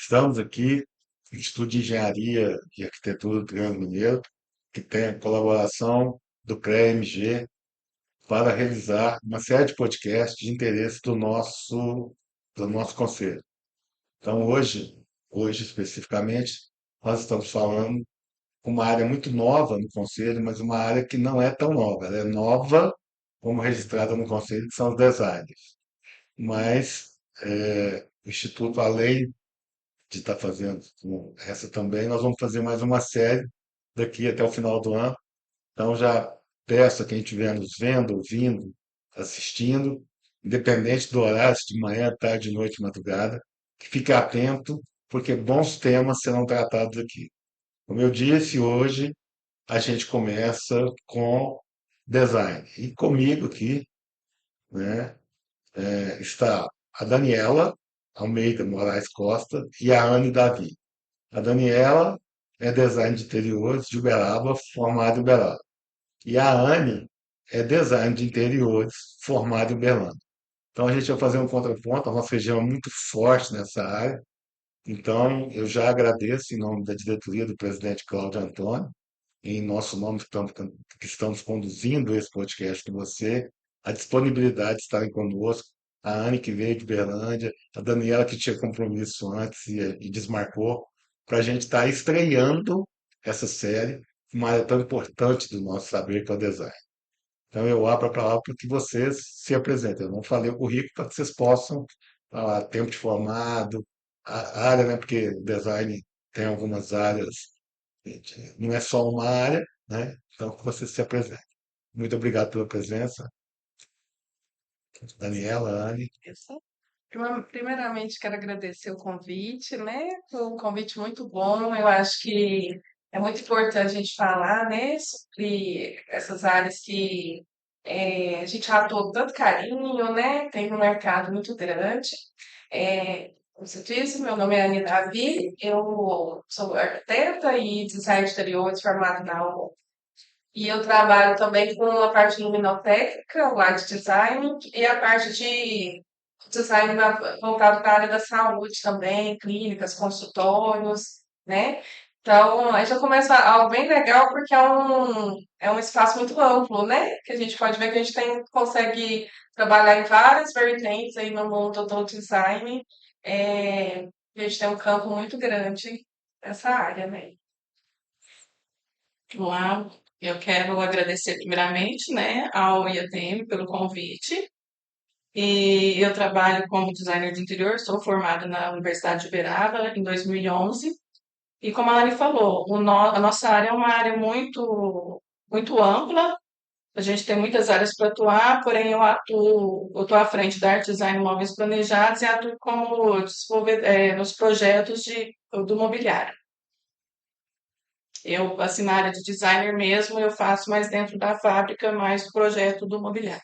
Estamos aqui no Instituto de Engenharia e Arquitetura do Triângulo Mineiro, que tem a colaboração do CREA-MG para realizar uma série de podcasts de interesse do nosso conselho. Então, hoje especificamente, nós estamos falando uma área muito nova no conselho, mas uma área que não é tão nova. Ela é nova como registrada no conselho, que são os designers. Mas o Instituto, além de estar fazendo essa também, nós vamos fazer mais uma série daqui até o final do ano. Então já peço a quem estiver nos vendo, ouvindo, assistindo, independente do horário, se de manhã, tarde, noite, madrugada, que fique atento, porque bons temas serão tratados aqui. Como eu disse, hoje a gente começa com design. E comigo aqui, né, está a Daniela Almeida Moraes Costa e a Anne Davi. A Daniela é design de interiores de Uberaba, formada em Uberaba. E a Anne é design de interiores, formada em Uberlândia. Então a gente vai fazer um contraponto, a nossa região é muito forte nessa área. Então eu já agradeço em nome da diretoria do presidente Cláudio Antônio, em nosso nome que estamos conduzindo esse podcast com você, a disponibilidade de estarem conosco, a Anne que veio de Uberlândia, a Daniela que tinha compromisso antes e desmarcou, para a gente estar estreando essa série, uma área tão importante do nosso saber que é o design. Então eu abro a palavra para que vocês se apresentem. Eu não falei o currículo para que vocês possam falar tempo de formado, a área, né? Porque design tem algumas áreas, não é só uma área, né? Então que vocês se apresentem. Muito obrigado pela presença, Daniela, Anne. Isso. Primeiramente, quero agradecer o convite, né? Foi um convite muito bom. Eu acho que é muito importante a gente falar, né, sobre essas áreas que a gente atua com tanto carinho, né? Tem um mercado muito grande. Como você disse, meu nome é Anne Davi, eu sou arquiteta e design de interiores formada na UOL. E eu trabalho também com a parte luminotécnica, lá de design, e a parte de design voltado para a área da saúde também, clínicas, consultórios, né? Então, aí já começa algo bem legal, porque é um espaço muito amplo, né? Que a gente pode ver que a gente consegue trabalhar em várias vertentes aí no mundo do design. É, a gente tem um campo muito grande nessa área, né? Olá, eu quero agradecer primeiramente, né, ao IATM pelo convite. E eu trabalho como designer de interior, sou formada na Universidade de Uberaba em 2011. E como a Lani falou, a nossa área é uma área muito ampla. A gente tem muitas áreas para atuar, porém eu estou à frente da arte design móveis planejados e atuo como nos projetos do mobiliário. Eu, assim, na área de designer mesmo, eu faço mais dentro da fábrica, mais do projeto do mobiliário.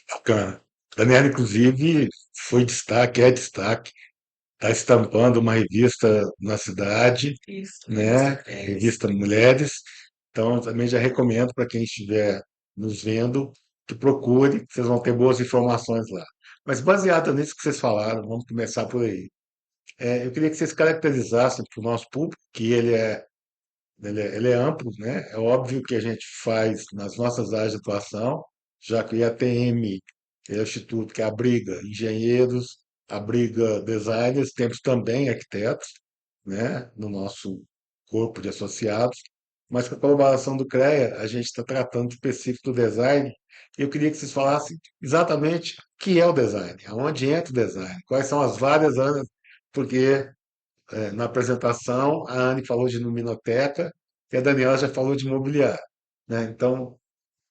Bacana. Daniela, inclusive, foi destaque, é destaque. Está estampando uma revista na cidade, Isso, né? isso. Revista Mulheres. Então, eu também já recomendo para quem estiver nos vendo que procure, que vocês vão ter boas informações lá. Mas baseado nisso que vocês falaram, vamos começar por aí. Eu queria que vocês caracterizassem para o nosso público que ele é amplo, né? É óbvio que a gente faz nas nossas áreas de atuação, já que o IATM é o instituto que abriga engenheiros, abriga designers, temos também arquitetos, né, no nosso corpo de associados, mas com a colaboração do CREA, a gente está tratando específico do design. E eu queria que vocês falassem exatamente o que é o design, aonde entra o design, quais são as várias áreas, porque na apresentação, a Anne falou de luminoteca e a Daniela já falou de mobiliário, né? Então,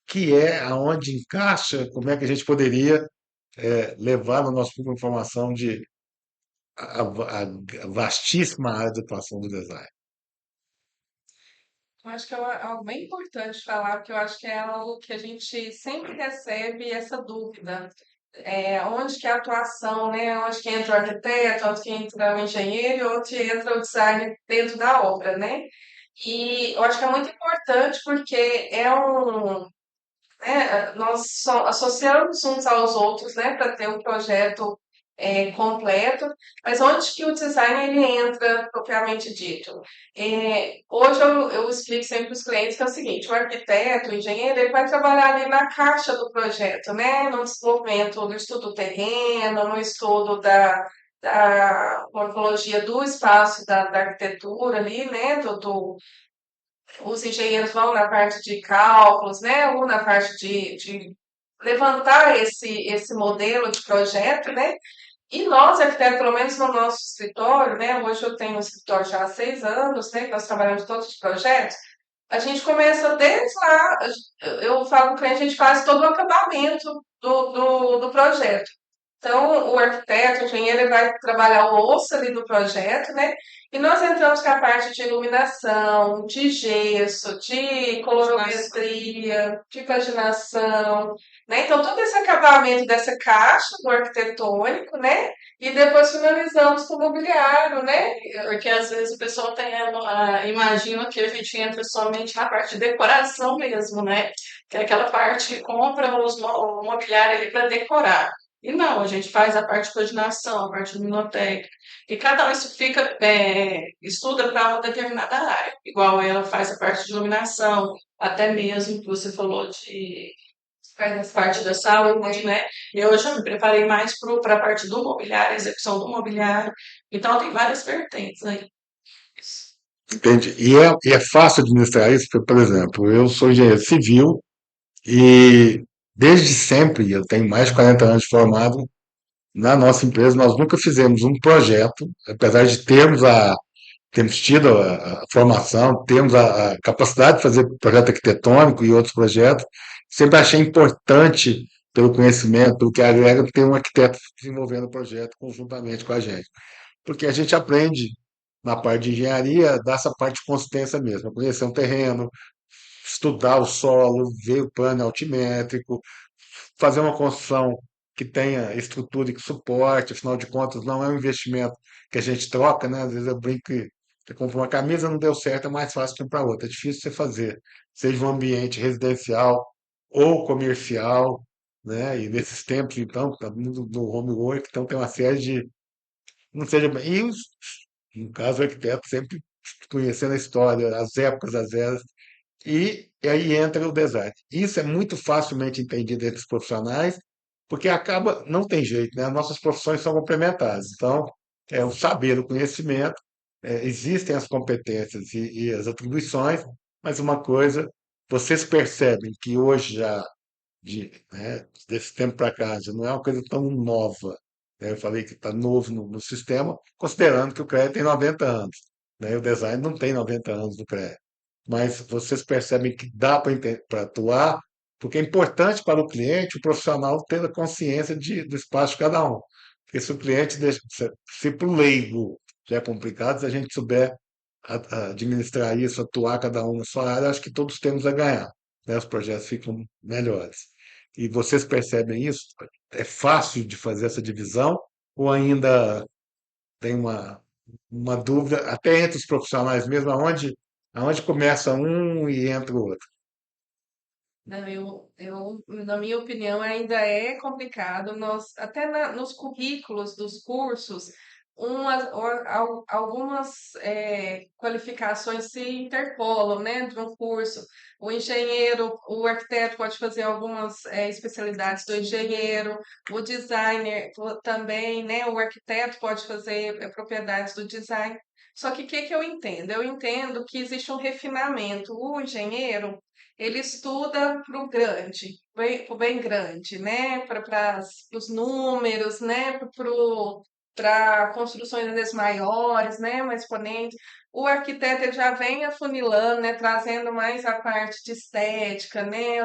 que é, aonde encaixa, como é que a gente poderia levar no nosso público informação de a vastíssima área de atuação do design. Eu acho que é algo bem importante falar, porque eu acho que é algo que a gente sempre recebe essa dúvida. Onde que é a atuação, né? Onde que entra o arquiteto, onde que entra o engenheiro, e onde entra o design dentro da obra, né? E eu acho que é muito importante porque nós associamos uns aos outros, né, para ter um projeto completo, mas onde que o design ele entra propriamente dito? Hoje eu explico sempre para os clientes que é o seguinte, o arquiteto, o engenheiro, ele vai trabalhar ali na caixa do projeto, né? No desenvolvimento, no estudo do terreno, no estudo da morfologia do espaço da arquitetura ali, né? Os engenheiros vão na parte de cálculos, né? Ou na parte de levantar esse modelo de projeto, né? E nós, arquitetos, pelo menos no nosso escritório, né? Hoje eu tenho um escritório já há 6 anos, né? Que nós trabalhamos todos os projetos. A gente começa desde lá, eu falo para a gente faz todo o acabamento do projeto. Então, o arquiteto, o engenheiro, ele vai trabalhar o osso ali do projeto, né? E nós entramos com a parte de iluminação, de gesso, de colorimetria, de paginação, né? Então, todo esse acabamento dessa caixa do arquitetônico, né? E depois finalizamos com o mobiliário, né? Porque às vezes o pessoal imagina que a gente entra somente na parte de decoração mesmo, né? Que é aquela parte que compra o mobiliário ali para decorar. E não, a gente faz a parte de coordenação, a parte de biblioteca. E cada um isso estuda para uma determinada área. Igual ela faz a parte de iluminação, até mesmo que você falou de faz parte da saúde, né? Eu já me preparei mais para a parte do mobiliário, execução do mobiliário. Então, tem várias vertentes aí. Entende? E é fácil administrar isso, porque, por exemplo, eu sou engenheiro civil e desde sempre, eu tenho mais de 40 anos de formado, na nossa empresa nós nunca fizemos um projeto, apesar de termos tido a formação, temos a capacidade de fazer projeto arquitetônico e outros projetos, sempre achei importante, pelo conhecimento, pelo que agrega, ter um arquiteto desenvolvendo o projeto conjuntamente com a gente. Porque a gente aprende na parte de engenharia, dessa parte de consistência mesmo, conhecer um terreno, estudar o solo, ver o plano altimétrico, fazer uma construção que tenha estrutura e que suporte, afinal de contas, não é um investimento que a gente troca, né? Às vezes eu brinco que você compra uma camisa, não deu certo, é mais fácil comprar outra. É difícil você fazer, seja um ambiente residencial ou comercial, né? E nesses tempos, então, tá mundo do home work, então tem uma série de. Não seja. No caso, o arquiteto sempre conhecendo a história, as épocas, as eras, e aí entra o design. Isso é muito facilmente entendido entre os profissionais, porque acaba, não tem jeito, né? As nossas profissões são complementares. Então, é o saber, o conhecimento, existem as competências e as atribuições, mas uma coisa, vocês percebem que hoje já, desse tempo para cá, já não é uma coisa tão nova. Né? Eu falei que está novo no sistema, considerando que o CREA tem 90 anos. Né? O design não tem 90 anos do CREA, mas vocês percebem que dá para atuar, porque é importante para o cliente, o profissional, ter a consciência do espaço de cada um. Porque se o cliente deixa, se para o leigo já é complicado, se a gente souber administrar isso, atuar cada um na sua área, acho que todos temos a ganhar. Né? Os projetos ficam melhores. E vocês percebem isso? É fácil de fazer essa divisão ou ainda tem uma dúvida, até entre os profissionais mesmo, aonde começa um e entra o outro? Não, na minha opinião, ainda é complicado. Nós, até nos currículos dos cursos, algumas qualificações se interpolam, né, de um curso. O engenheiro, o arquiteto pode fazer algumas especialidades do engenheiro, o designer também, né, o arquiteto pode fazer propriedades do design. Só que o que que eu entendo? Eu entendo que existe um refinamento. O engenheiro ele estuda para o grande, para o bem grande, né? Para os números, né? Para construções às vezes maiores, né? Mais exponentes. O arquiteto ele já vem afunilando, né? Trazendo mais a parte de estética, né?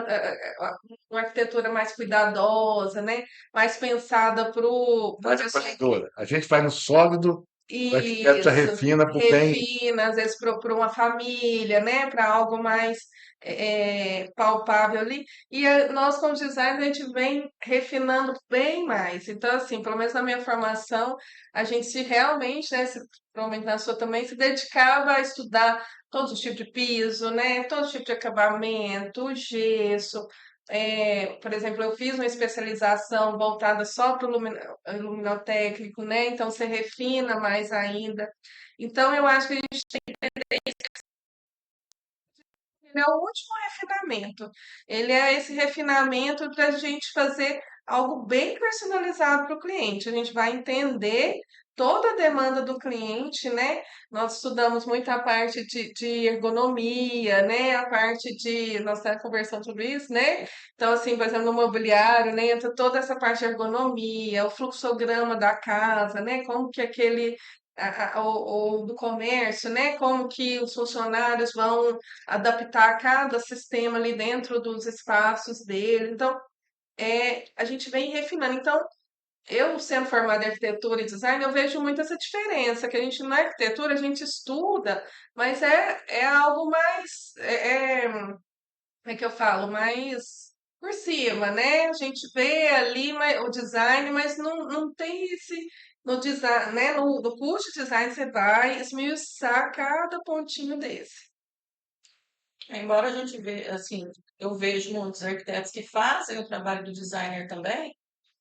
Uma arquitetura mais cuidadosa, né? Mais pensada para o Mais acolhedora. A gente vai no sólido, o arquiteto já isso, refina para o bem. refina, às vezes para uma família, né? Para algo mais palpável ali. E nós, como designers, a gente vem refinando bem mais. Então, assim, pelo menos na minha formação, a gente se realmente, né? Provavelmente na sua também, se dedicava a estudar todos os tipos de piso, né? Todos os tipos de acabamento, gesso. Por exemplo, eu fiz uma especialização voltada só para o luminotécnico, né? Então você refina mais ainda. Então eu acho que ele é o último refinamento. Ele é esse refinamento para a gente fazer algo bem personalizado para o cliente. A gente vai entender toda a demanda do cliente, né? Nós estudamos muito a parte de ergonomia, né? A parte de. Nós estamos conversando sobre isso, né? Então, assim, por exemplo, no mobiliário, né? Entra toda essa parte de ergonomia, o fluxograma da casa, né? Como que aquele. Ou do comércio, né? Como que os funcionários vão adaptar cada sistema ali dentro dos espaços dele. Então, a gente vem refinando. Então, eu sendo formada em arquitetura e design, eu vejo muito essa diferença, que a gente na arquitetura a gente estuda, mas é algo mais, como é que eu falo, mais por cima, né? A gente vê ali o design, mas não tem esse, no design, né? No curso de design você vai esmiuçar cada pontinho desse. Embora a gente veja, assim, eu vejo muitos arquitetos que fazem o trabalho do designer também,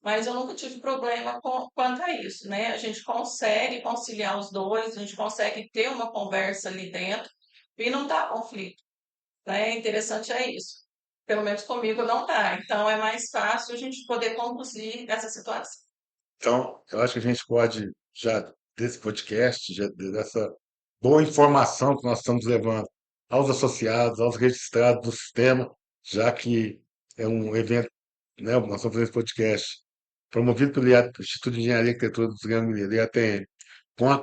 mas eu nunca tive problema quanto a isso, né? A gente consegue conciliar os dois, a gente consegue ter uma conversa ali dentro e não dá conflito, né? Interessante é isso. Pelo menos comigo não dá. Então é mais fácil a gente poder conduzir essa situação. Então, eu acho que a gente pode, já desse podcast, já dessa boa informação que nós estamos levando aos associados, aos registrados do sistema, já que é um evento, né, nós estamos fazendo esse podcast promovido pelo Instituto de Engenharia e Arquitetura do Grande Mineiro, IATM, com a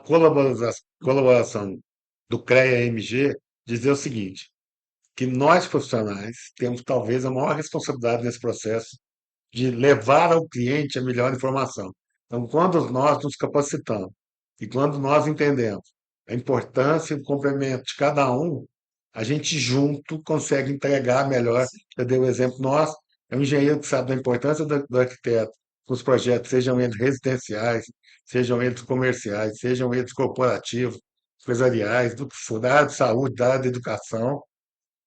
colaboração do CREA-MG, dizer o seguinte, que nós profissionais temos talvez a maior responsabilidade nesse processo de levar ao cliente a melhor informação. Então, quando nós nos capacitamos e quando nós entendemos a importância e o complemento de cada um, a gente junto consegue entregar melhor. Eu dei o exemplo nosso, é um engenheiro que sabe da importância do arquiteto com os projetos, sejam eles residenciais, sejam eles comerciais, sejam eles corporativos, empresariais, do que for, da área de saúde, da área de educação,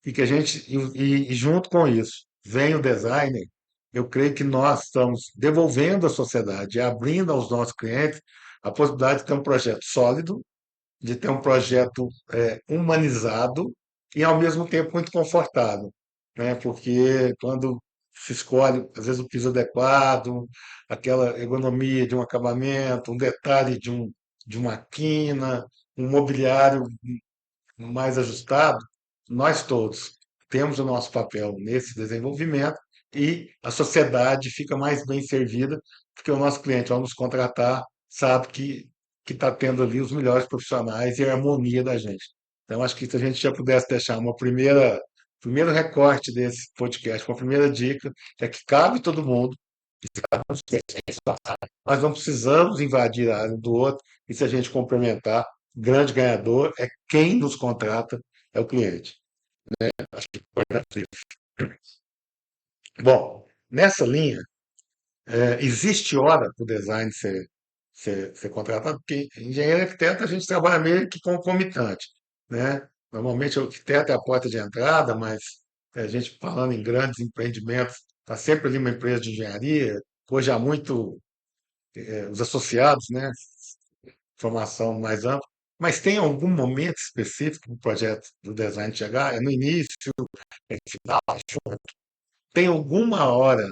e que a gente e junto com isso vem o designer. Eu creio que nós estamos devolvendo à sociedade, abrindo aos nossos clientes a possibilidade de ter um projeto sólido, de ter um projeto humanizado e ao mesmo tempo muito confortável, né? Porque quando se escolhe às vezes o piso adequado, aquela ergonomia de um acabamento, um detalhe de uma quina, um mobiliário mais ajustado, nós todos temos o nosso papel nesse desenvolvimento e a sociedade fica mais bem servida, porque o nosso cliente, ao nos contratar, sabe que está tendo ali os melhores profissionais e a harmonia da gente. Então, acho que se a gente já pudesse deixar uma primeiro recorte desse podcast, uma primeira dica, é que cabe todo mundo, nós não precisamos invadir a área do outro, e se a gente complementar, o grande ganhador é quem nos contrata, é o cliente. Bom, nessa linha, existe hora para o design ser contratado, porque engenheiro e arquiteto a gente trabalha meio que concomitante, né? Normalmente o arquiteto é a porta de entrada, mas a gente falando em grandes empreendimentos, está sempre ali uma empresa de engenharia, hoje há muito os associados, né? Formação mais ampla, mas tem algum momento específico do projeto do design chegar? É no início, é no final, tem alguma hora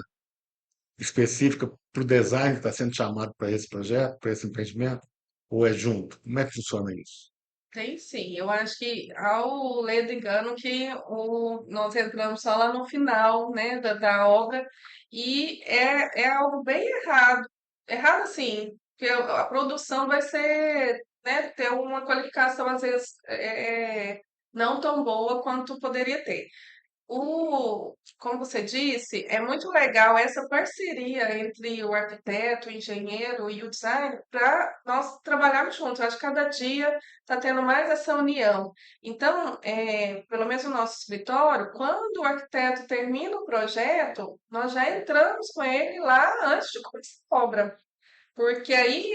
específica para o design que está sendo chamado para esse projeto, para esse empreendimento? Ou é junto? Como é que funciona isso? Tem sim, eu acho que ao ledo engano que nós entramos só lá no final, né, da obra, e é algo bem errado. Errado assim, porque a produção vai ser, né, ter uma qualificação às vezes não tão boa quanto poderia ter. Como você disse, é muito legal essa parceria entre o arquiteto, o engenheiro e o designer para nós trabalharmos juntos. Eu acho que cada dia está tendo mais essa união. Então, pelo menos no nosso escritório, quando o arquiteto termina o projeto, nós já entramos com ele lá antes de começar a obra. Porque aí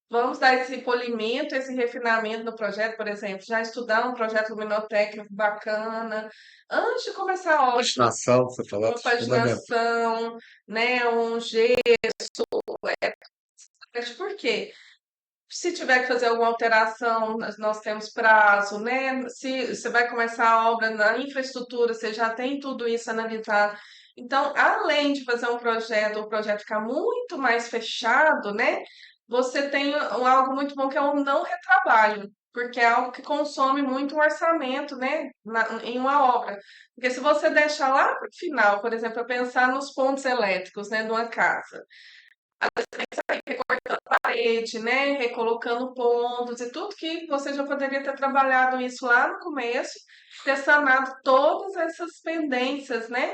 Vamos dar esse polimento, esse refinamento no projeto, por exemplo, já estudar um projeto luminotécnico bacana, antes de começar a obra, Imaginação, você falou, uma fundamental. paginação, né, um gesto, por quê? Se tiver que fazer alguma alteração, nós temos prazo, né? Se você vai começar a obra na infraestrutura, você já tem tudo isso analisado. Então, além de fazer um projeto, o projeto ficar muito mais fechado, né? Você tem algo muito bom que é o não retrabalho, porque é algo que consome muito o orçamento, né? Em uma obra. Porque se você deixar lá para o final, por exemplo, eu pensar nos pontos elétricos, né, de uma casa recortando a parede, né? Recolocando pontos e tudo que você já poderia ter trabalhado isso lá no começo, ter sanado todas essas pendências, né?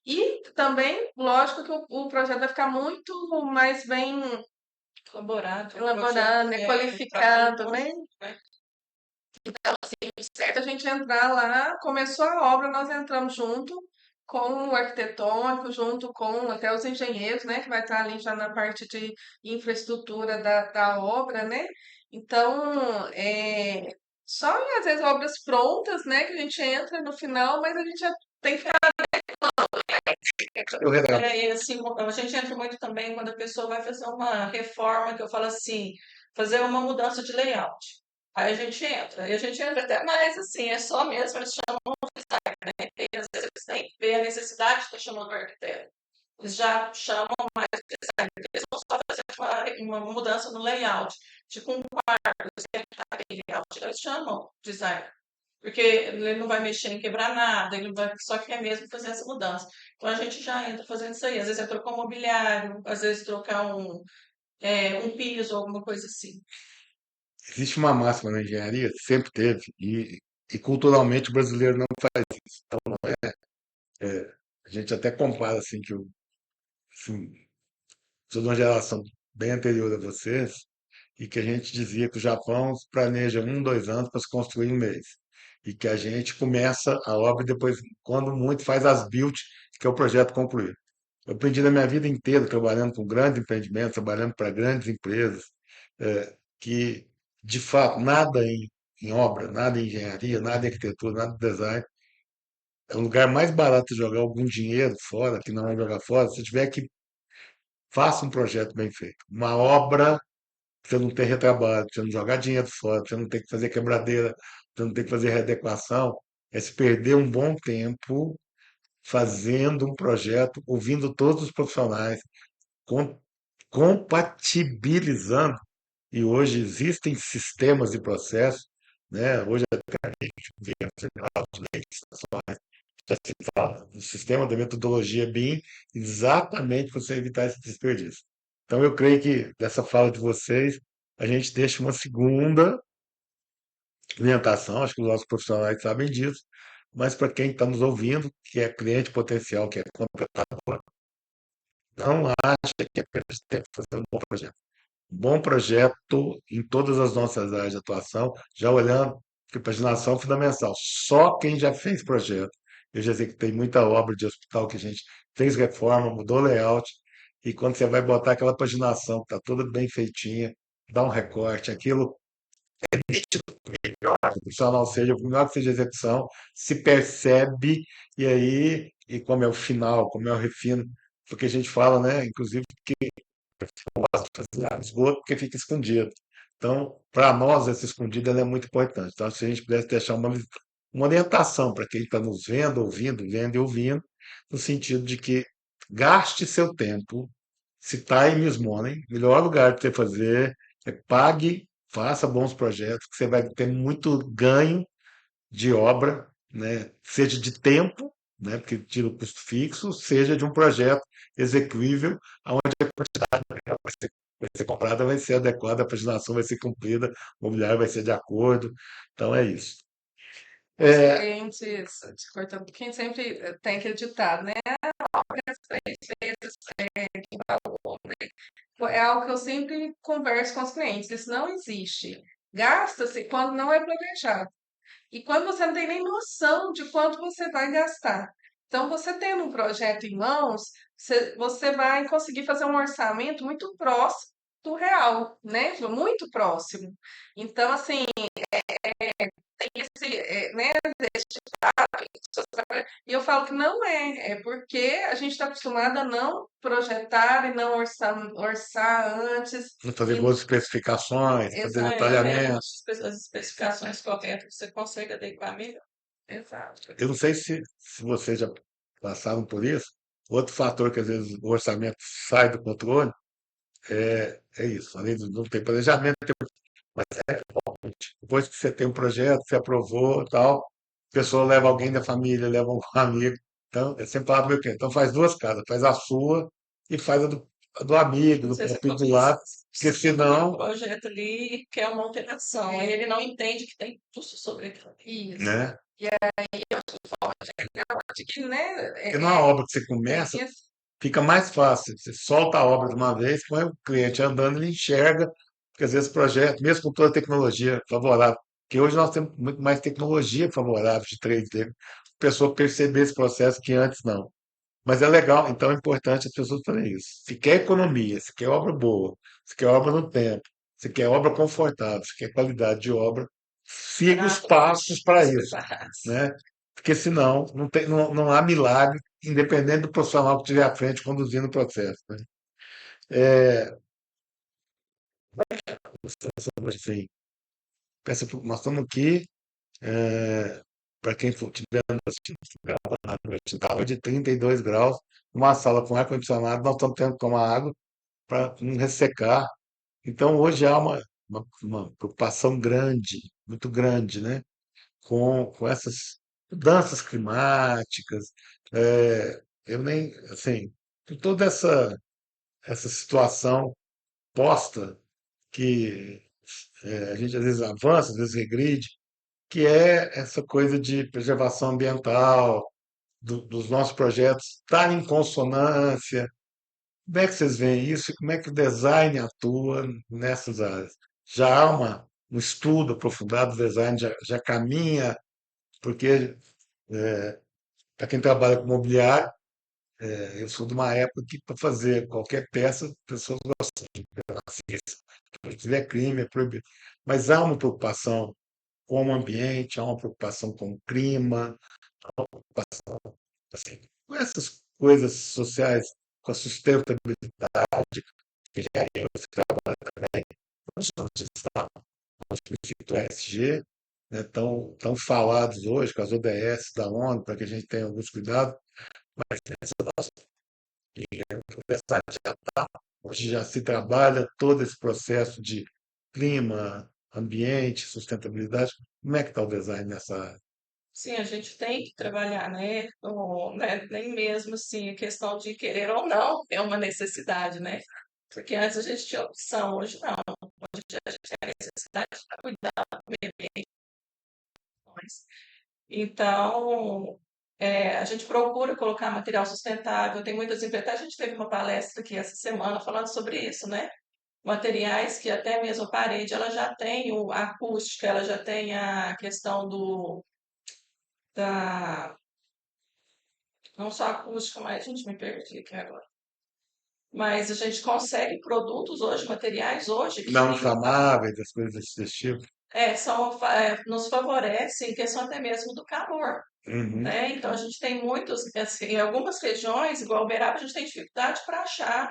E também, lógico que o projeto vai ficar muito mais bem Elaborado, o projeto elaborado, né? o trabalho Qualificado, né? conjunto, né? Certo a gente entrar lá, começou a obra, nós entramos junto com o arquitetônico, junto com até os engenheiros, né, que vai estar ali já na parte de infraestrutura da obra, né? Então, só em, às vezes, obras prontas, né, que a gente entra no final, mas a gente já tem que ficar. Eu retrato. E assim, a gente entra muito também quando a pessoa vai fazer uma reforma, que eu falo assim, fazer uma mudança de layout. Aí a gente entra, e a gente entra até mais assim, é só mesmo, eles chamam, e às vezes eles têm que ver a necessidade de estar chamando o arquiteto. Eles já chamam mais o designer, eles vão só fazer uma mudança no layout, tipo um quarto, layout, eles chamam o designer. Porque ele não vai mexer em quebrar nada, ele vai, só quer mesmo fazer essa mudança. Então a gente já entra fazendo isso aí. Às vezes é trocar um mobiliário, às vezes trocar um piso, alguma coisa assim. Existe uma máxima na engenharia, sempre teve, e culturalmente o brasileiro não faz isso. Então, a gente até compara assim que eu assim, sou de uma geração bem anterior a vocês, e que a gente dizia que o Japão planeja 1, 2 anos para se construir em 1 mês. E que a gente começa a obra e depois, quando muito, faz as build, que é o projeto concluído. Eu aprendi na minha vida inteira, trabalhando com grandes empreendimentos, trabalhando para grandes empresas, que, de fato, nada em obra, nada em engenharia, nada em arquitetura, nada em design, é o lugar mais barato de jogar algum dinheiro fora, que não é jogar fora, se tiver que faça um projeto bem feito. Uma obra, você não tem retrabalho, você não jogar dinheiro fora, você não tem que fazer quebradeira, você não tem que fazer readequação, é se perder um bom tempo fazendo um projeto, ouvindo todos os profissionais, com- compatibilizando. E hoje existem sistemas e processos, né? Hoje até a gente vê legislações, já se fala do sistema da metodologia BIM exatamente para você evitar esse desperdício. Então eu creio que dessa fala de vocês a gente deixa uma segunda orientação, acho que os nossos profissionais sabem disso, mas para quem está nos ouvindo, que é cliente potencial, que é contratador, não acha que é perda de tempo fazer um bom projeto. Bom projeto em todas as nossas áreas de atuação, já olhando que paginação é fundamental. Só quem já fez projeto, eu já sei que tem muita obra de hospital que a gente fez reforma, mudou layout, e quando você vai botar aquela paginação que está toda bem feitinha, dá um recorte, aquilo o profissional seja, por menor que seja a execução, se percebe, e aí, e como é o final, como é o refino, porque a gente fala, né, inclusive, esgoto, porque fica escondido. Então, para nós, essa escondida ela é muito importante. Então, se a gente pudesse deixar uma orientação para quem está nos vendo, ouvindo, vendo e ouvindo, no sentido de que gaste seu tempo, se time is money, o melhor lugar para você fazer é pague, faça bons projetos, que você vai ter muito ganho de obra, né? Seja de tempo, né? Porque tira o custo fixo, seja de um projeto execuível, onde a quantidade vai ser comprada, vai ser adequada, a paginação vai ser cumprida, o mobiliário vai ser de acordo. Então é isso. Os É, clientes, te cortando um pouquinho, sempre tem aquele ditado, né? Obras 3 vezes que valor, né? É algo que eu sempre converso com os clientes. Isso não existe. Gasta-se quando não é planejado. E quando você não tem nem noção de quanto você vai gastar. Então, você tendo um projeto em mãos, você vai conseguir fazer um orçamento muito próximo do real, né? Muito próximo. Então, assim, tem esse, né, e eu falo que não é porque a gente está acostumado a não projetar e não orçar antes. Não fazer E, boas especificações, fazer exatamente, detalhamento. As especificações corretas, você consegue adequar melhor. exato. Eu não sei se vocês já passaram por isso. Outro fator que às vezes o orçamento sai do controle é isso. Além de não ter planejamento, mas depois que você tem um projeto, você aprovou, tal, a pessoa leva alguém da família, leva um amigo. Então, é sempre falar o quê? Então faz duas casas, faz a sua e faz a do amigo, Às do vezes palpite do lado, porque você coloca um senão, projeto ali e quer uma alteração, aí ele não entende que tem custo sobre aquilo ali. Isso. né? E aí eu acho que, né, Porque numa obra que você tem começa, esse. fica mais fácil. Você solta a obra de uma vez, põe o cliente andando, ele enxerga, porque às vezes o projeto, mesmo com toda a tecnologia favorável, que hoje nós temos muito mais tecnologia favorável de 3D, a pessoa perceber esse processo que antes não. Mas é legal, então é importante as pessoas fazerem isso. Se quer economia, se quer obra boa, se quer obra no tempo, se quer obra confortável, se quer qualidade de obra, siga os Barato, passos para os isso, preparados. né? Porque senão não há milagre, independente do profissional que estiver à frente conduzindo o processo, né? É, assim, nós estamos aqui, para quem estiver assistindo, estava de 32 graus, numa sala com ar-condicionado, nós estamos tendo que tomar água para não ressecar. Então, hoje há uma preocupação grande, muito grande, né, com essas mudanças climáticas. Eu nem, assim, com toda essa situação posta que a gente às vezes avança, às vezes regride, que é essa coisa de preservação ambiental, dos nossos projetos estarem em consonância. Como é que vocês veem isso e como é que o design atua nessas áreas? Já há um estudo aprofundado do design, já caminha, porque para quem trabalha com mobiliário, eu sou de uma época que para fazer qualquer peça, as pessoas gostam de paciência. Se tiver crime, é proibido. Mas há uma preocupação com o ambiente, há uma preocupação com o clima, assim, com essas coisas sociais, com a sustentabilidade, que já é outro trabalho também, nós somos de Estado, nosso princípio ESG, né, tão falados hoje com as ODS da ONU, para que a gente tenha alguns cuidados, mas nessa nossa universidade já está, hoje já se trabalha todo esse processo de clima, ambiente, sustentabilidade. Como é que está o design nessa área? Sim, a gente tem que trabalhar, né? Nem mesmo assim a questão de querer ou não é uma necessidade, né? Porque antes a gente tinha opção, hoje não. Hoje a gente tem a necessidade para cuidar do meio ambiente. Então, a gente procura colocar material sustentável. Tem muitas empresas. A gente teve uma palestra aqui essa semana falando sobre isso, né? Materiais que até mesmo a parede ela já tem a acústica, ela já tem a questão da não só acústica, mas gente me perdi aqui agora. Mas a gente consegue produtos hoje, materiais hoje Não que inflamáveis, as coisas desse tipo. nos favorecem em questão até mesmo do calor. Uhum. Né? Então a gente tem muitos, assim, em algumas regiões, igual Uberaba, a gente tem dificuldade para achar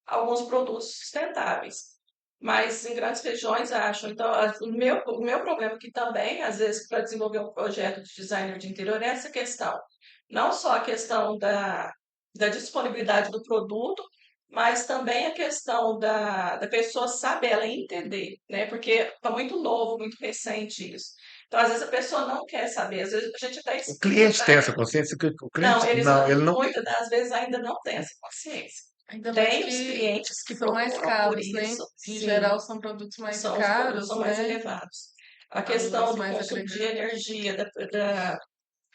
alguns produtos sustentáveis. Mas em grandes regiões acham. Então, o meu problema aqui também, às vezes, para desenvolver um projeto de designer de interior, é essa questão. Não só a questão da disponibilidade do produto, mas também a questão da pessoa saber, ela entender, né? Porque está muito novo, muito recente isso. Então, às vezes, a pessoa não quer saber. Às vezes, a gente até O explica cliente para tem essa ela. consciência que o Não, cliente não, ele não. muitas das vezes ainda não têm essa consciência. Ainda mais Tem os que clientes que são mais procuram por caros, né? isso, Em sim, geral, são produtos mais os produtos caros, são mais né? elevados. A questão Valores do mais consumo de agregados. energia, da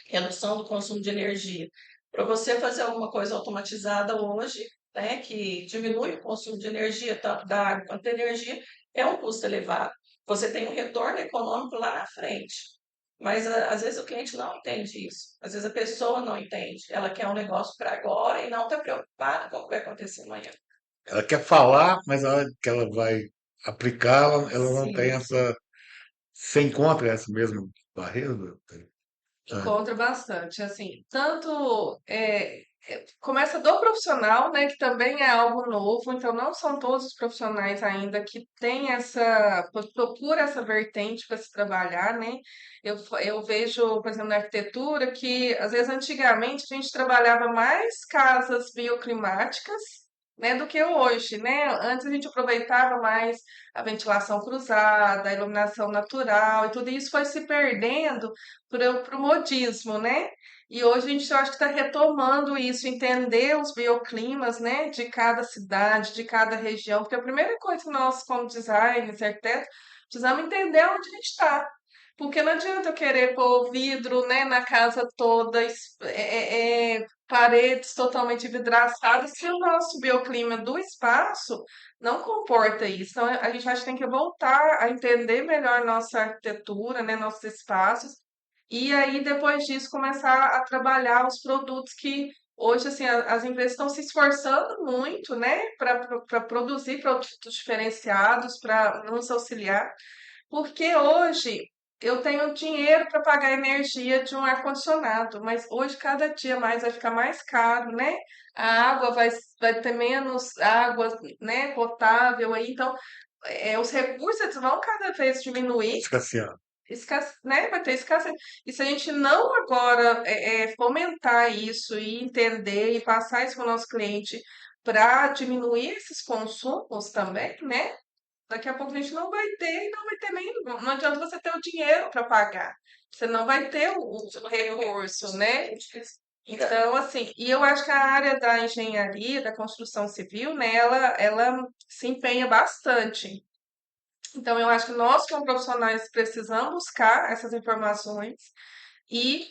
redução do consumo de energia. Para você fazer alguma coisa automatizada hoje, né, que diminui o consumo de energia, tanto da água quanto da energia, é um custo elevado. Você tem um retorno econômico lá na frente. Mas às vezes o cliente não entende isso. Às vezes a pessoa não entende. Ela quer um negócio para agora e não está preocupada com o que vai acontecer amanhã. ela quer falar, mas a hora que ela vai aplicar, ela não tem Sim. essa. Você encontra essa mesma barreira? Ah, Encontra bastante, assim, tanto começa do profissional, né, que também é algo novo, então não são todos os profissionais ainda que têm procura essa vertente para se trabalhar, né? Eu vejo, por exemplo, na arquitetura, que às vezes antigamente a gente trabalhava mais casas bioclimáticas, né, do que hoje, né? Antes a gente aproveitava mais a ventilação cruzada, a iluminação natural, e tudo isso foi se perdendo para o modismo, né? E hoje a gente eu acho que está retomando isso, entender os bioclimas, né, de cada cidade, de cada região, porque a primeira coisa que nós, como designers, arquitetos, precisamos entender onde a gente está. Porque não adianta eu querer pôr vidro, né, na casa toda, paredes totalmente vidraçadas, se o nosso bioclima do espaço não comporta isso. Então, a gente acha que tem que voltar a entender melhor nossa arquitetura, né, nossos espaços, e aí, depois disso, começar a trabalhar os produtos que hoje, assim, as empresas estão se esforçando muito, né, para produzir produtos diferenciados, para nos auxiliar, porque hoje eu tenho dinheiro para pagar a energia de um ar-condicionado, mas hoje, cada dia mais, vai ficar mais caro, né? A água vai ter menos água, né, potável aí, então, os recursos eles vão cada vez diminuir, escasseando. né? Vai ter escassez. E se a gente não agora fomentar isso e entender e passar isso para o nosso cliente para diminuir esses consumos também, né? Daqui a pouco a gente não vai ter e não vai ter nem. Não adianta você ter o dinheiro para pagar. Você não vai ter o recurso, né? Então, assim, e eu acho que a área da engenharia, da construção civil, né, ela se empenha bastante. Então, eu acho que nós, como profissionais, precisamos buscar essas informações e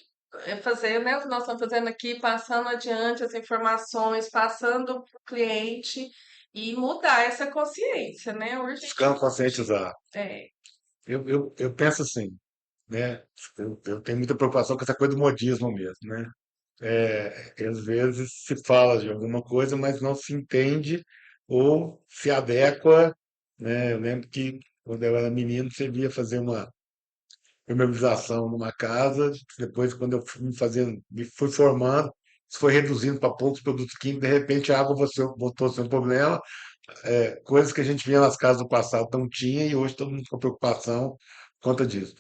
fazer, né, o que nós estamos fazendo aqui, passando adiante as informações, passando para o cliente e mudar essa consciência, né, Buscando urgentemente. conscientizar. É, Eu penso assim, né? Eu tenho muita preocupação com essa coisa do modismo mesmo, né? Que às vezes se fala de alguma coisa, mas não se entende ou se adequa, né? Eu lembro que quando eu era menino, você via fazer uma impermeabilização numa casa, depois quando eu fui fazendo, me fui formando, isso foi reduzindo para poucos produtos químicos, de repente a água voltou a ser um problema, coisas que a gente via nas casas do passado não tinha e hoje todo mundo com preocupação por conta disso.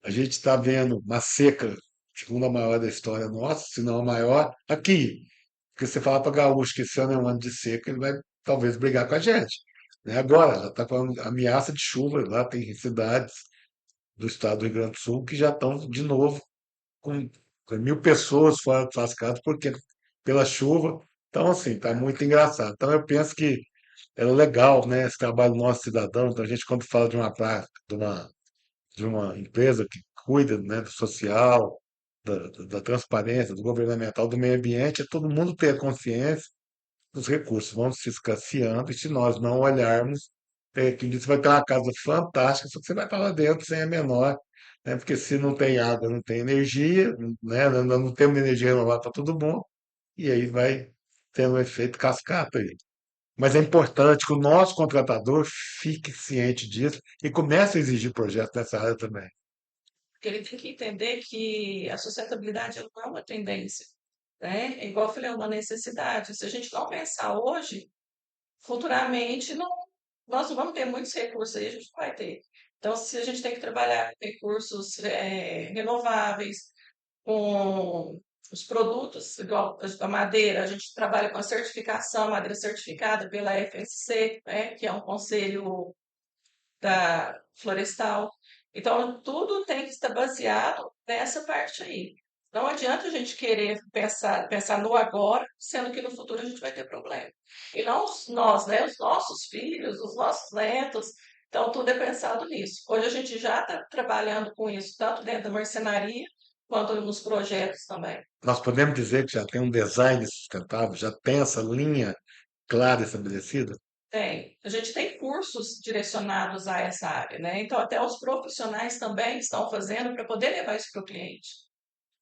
A gente está vendo uma seca, segunda maior da história nossa, se não a maior, aqui. Porque você fala para gaúcho que esse ano é um ano de seca, ele vai talvez brigar com a gente. Né? Agora, já está com ameaça de chuva, lá tem cidades do estado do Rio Grande do Sul que já estão de novo com, com 1.000 pessoas fora das suas casas porque pela chuva. Então, assim, está muito engraçado. Então, eu penso que é legal, né, esse trabalho nosso cidadão. Então, a gente, quando fala de uma prática, de uma empresa que cuida, né, do social, da transparência, do governamental, do meio ambiente, é todo mundo ter a consciência dos recursos vão se escasseando e se nós não olharmos, que você vai ter uma casa fantástica, só que você vai estar lá dentro sem a menor, né? Porque se não tem água, não tem energia, né? Não temos energia renovável para todo mundo, e aí vai tendo um efeito cascata aí. Mas é importante que o nosso contratador fique ciente disso e comece a exigir projetos nessa área também. Porque ele tem que entender que a sustentabilidade ela não é uma tendência, né? É igual eu falei, é uma necessidade. Se a gente não pensar hoje, futuramente nós não vamos ter muitos recursos aí, a gente não vai ter. Então, se a gente tem que trabalhar com recursos renováveis, com os produtos, igual a madeira, a gente trabalha com a certificação, madeira certificada pela FSC, né, que é um conselho da florestal. Então, tudo tem que estar baseado nessa parte aí. Não adianta a gente querer pensar no agora, sendo que no futuro a gente vai ter problema. E não nós, né? Os nossos filhos, os nossos netos. Então, tudo é pensado nisso. Hoje a gente já está trabalhando com isso, tanto dentro da marcenaria, quanto nos projetos também. Nós podemos dizer que já tem um design sustentável, já tem essa linha clara estabelecida? Tem. A gente tem cursos direcionados a essa área, né? Então, até os profissionais também estão fazendo para poder levar isso para o cliente.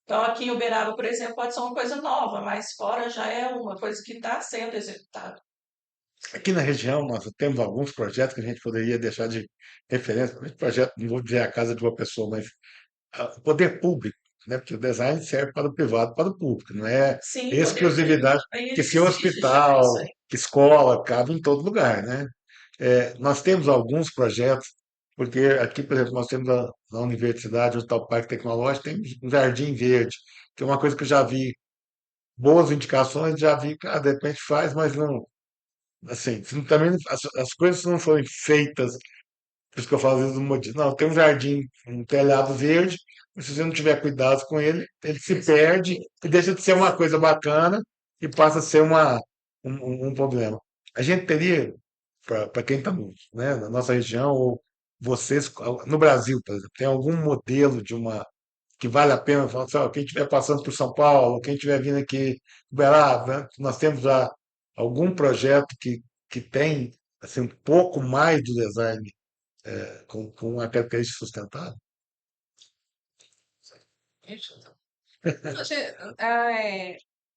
Então, aqui em Uberaba, por exemplo, pode ser uma coisa nova, mas fora já é uma coisa que está sendo executada. Aqui na região nós temos alguns projetos que a gente poderia deixar de referência, projeto, não vou dizer a casa de uma pessoa, mas o poder público, né? Porque o design serve para o privado, para o público, não é Sim, poder público exclusividade, também que ele se exige já isso hospital, aí. que escola, cabe em todo lugar, né? Nós temos alguns projetos, porque aqui, por exemplo, nós temos na universidade, o tal Parque Tecnológico, tem um jardim verde, que é uma coisa que eu já vi boas indicações, já vi que de repente faz, mas não, assim, se não- também as coisas não foram feitas, por isso que eu falo às vezes do modismo. Não, tem um jardim, um telhado verde, mas se você não tiver cuidado com ele, ele se perde e deixa de ser uma coisa bacana e passa a ser um problema. A gente teria, para quem está, né, na nossa região, ou vocês, no Brasil, por exemplo, tem algum modelo de uma que vale a pena falar assim, ó, quem estiver passando por São Paulo, quem estiver vindo aqui, Uberaba, né, nós temos já algum projeto que tem assim, um pouco mais do design com uma característica sustentável? Isso. Hoje,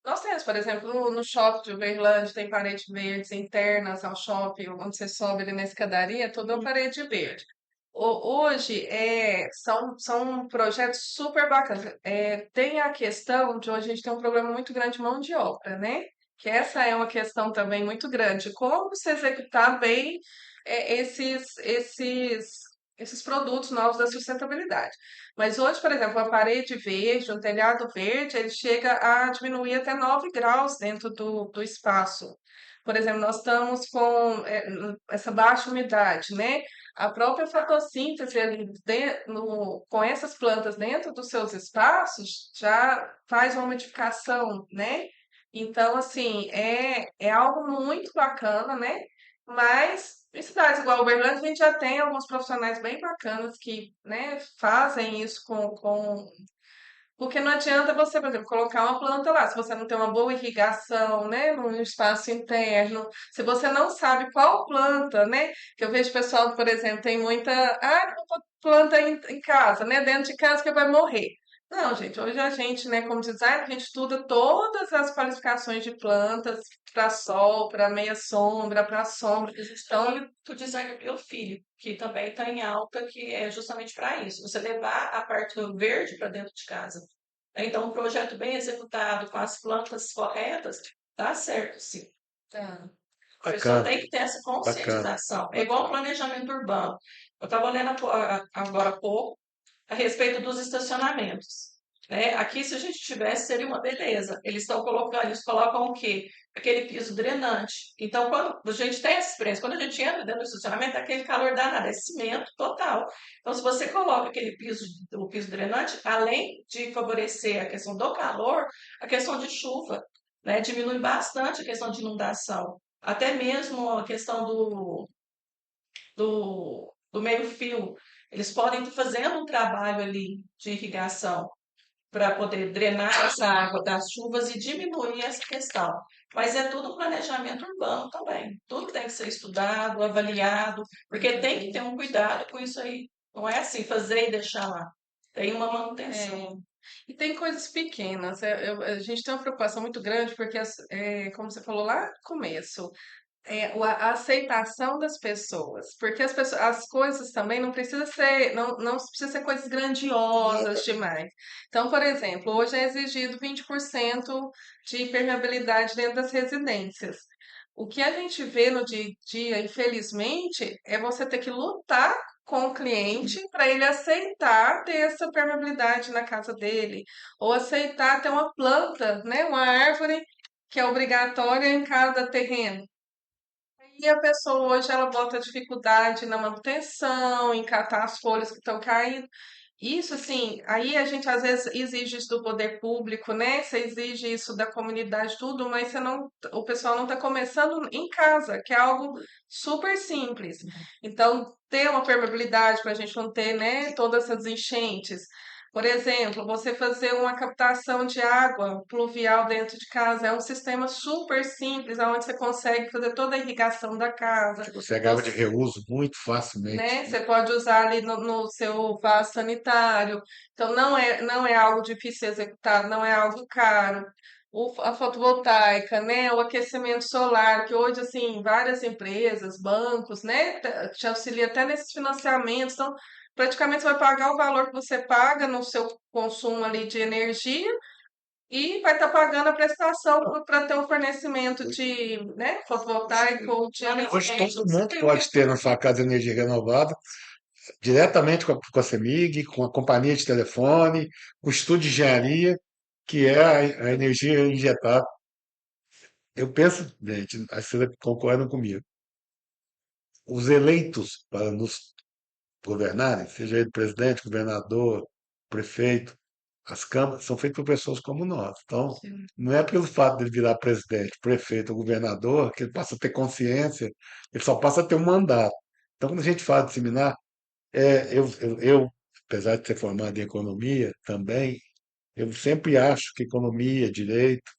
nós temos, por exemplo, no shopping de Uberlândia tem paredes verdes internas ao shopping, onde você sobe ali na escadaria, toda a parede verde. Hoje são projetos super bacanas. Tem a questão de hoje a gente tem um problema muito grande de mão de obra, né? Que essa é uma questão também muito grande. Como se executar bem esses produtos novos da sustentabilidade. Mas hoje, por exemplo, a parede verde, um telhado verde, ele chega a diminuir até 9 graus dentro do espaço. Por exemplo, nós estamos com essa baixa umidade, né? A própria fotossíntese ali com essas plantas dentro dos seus espaços já faz uma modificação, né? Então, assim, é algo muito bacana, né? Mas em cidades igual Uberlândia, a gente já tem alguns profissionais bem bacanas que, né, fazem isso com. Porque não adianta você, por exemplo, colocar uma planta lá, se você não tem uma boa irrigação, né, num espaço interno, se você não sabe qual planta, né, que eu vejo pessoal, por exemplo, tem muita, não vou planta em casa, né, dentro de casa que vai morrer. Não, gente, hoje a gente, né, como designer, a gente estuda todas as qualificações de plantas para sol, para meia sombra, para sombra. Existe Então, também o design do meu filho, que também está em alta, que é justamente para isso, você levar a parte do verde para dentro de casa. Então, um projeto bem executado, com as plantas corretas, dá certo, sim. tá. A pessoa Bacana, tem que ter essa bacana, conscientização. É igual o bacana. planejamento urbano. Eu estava lendo agora há pouco a respeito dos estacionamentos. Né? Aqui, se a gente tivesse, seria uma beleza. Eles estão colocando, eles colocam o quê? Aquele piso drenante. Então, quando a gente tem essa experiência, quando a gente entra dentro do estacionamento, é aquele calor danado, é cimento total. Então, se você coloca aquele piso, o piso drenante, além de favorecer a questão do calor, a questão de chuva, né? Diminui bastante a questão de inundação. Até mesmo a questão do meio-fio. Eles podem estar fazendo um trabalho ali de irrigação para poder drenar essa água das chuvas e diminuir essa questão. Mas é tudo um planejamento urbano também. Tudo tem que ser estudado, avaliado, porque tem que ter um cuidado com isso aí. Não é assim, fazer e deixar lá. Tem uma É, manutenção. e tem coisas pequenas. A gente tem uma preocupação muito grande, porque, como você falou lá no começo, a aceitação das pessoas. Porque as coisas também não precisa ser, não precisa ser coisas grandiosas demais. Então, por exemplo, hoje é exigido 20% de permeabilidade dentro das residências. O que a gente vê no dia a dia, infelizmente, é você ter que lutar com o cliente para ele aceitar ter essa permeabilidade na casa dele, ou aceitar ter uma planta, né, uma árvore que é obrigatória em cada terreno. E a pessoa hoje ela bota dificuldade na manutenção, em catar as folhas que estão caindo. Isso, assim, aí a gente às vezes exige isso do poder público, né? Você exige isso da comunidade, tudo, mas você não, o pessoal não está começando em casa, que é algo super simples. Então, ter uma permeabilidade para a gente não ter, né, todas essas enchentes. Por exemplo, você fazer uma captação de água pluvial dentro de casa é um sistema super simples, onde você consegue fazer toda a irrigação da casa. Você Então, acaba de reuso muito facilmente. né? Você pode usar ali no seu vaso sanitário. Então, não é algo difícil de executar, não é algo caro. a fotovoltaica, né, o aquecimento solar, que hoje, assim, várias empresas, bancos, né, te auxilia até nesses financiamentos. Então, praticamente você vai pagar o valor que você paga no seu consumo ali de energia e vai estar pagando a prestação para ter o fornecimento de, né, fotovoltaico ou de Hoje energia. todo mundo pode ter na sua casa energia renovada, diretamente com a CEMIG, com a companhia de telefone, com o estudo de engenharia, que é a energia injetada. Eu penso, gente, acho que vocês concordam comigo, os eleitos para nos governarem, seja ele presidente, governador, prefeito, as câmaras, são feitas por pessoas como nós. Então, Sim. não é pelo fato de ele virar presidente, prefeito ou governador que ele passa a ter consciência, ele só passa a ter um mandato. Então, quando a gente fala de seminar, apesar de ser formado em economia também, eu sempre acho que economia, direito,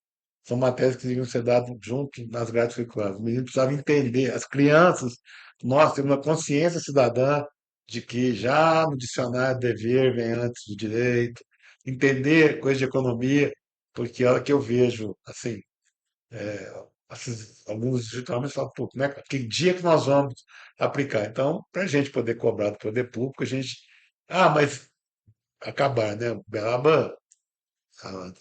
são matérias que deviam ser dadas junto nas grades curriculares. Os meninos precisavam entender, as crianças, nós temos uma consciência cidadã de que já no dicionário dever vem antes do direito, entender coisa de economia, porque a hora que eu vejo, assim, alguns estudantes falam, pô, como é, que dia que nós vamos aplicar? Então, para a gente poder cobrar do poder público, a gente. Ah, mas acabar, né? Beraba, há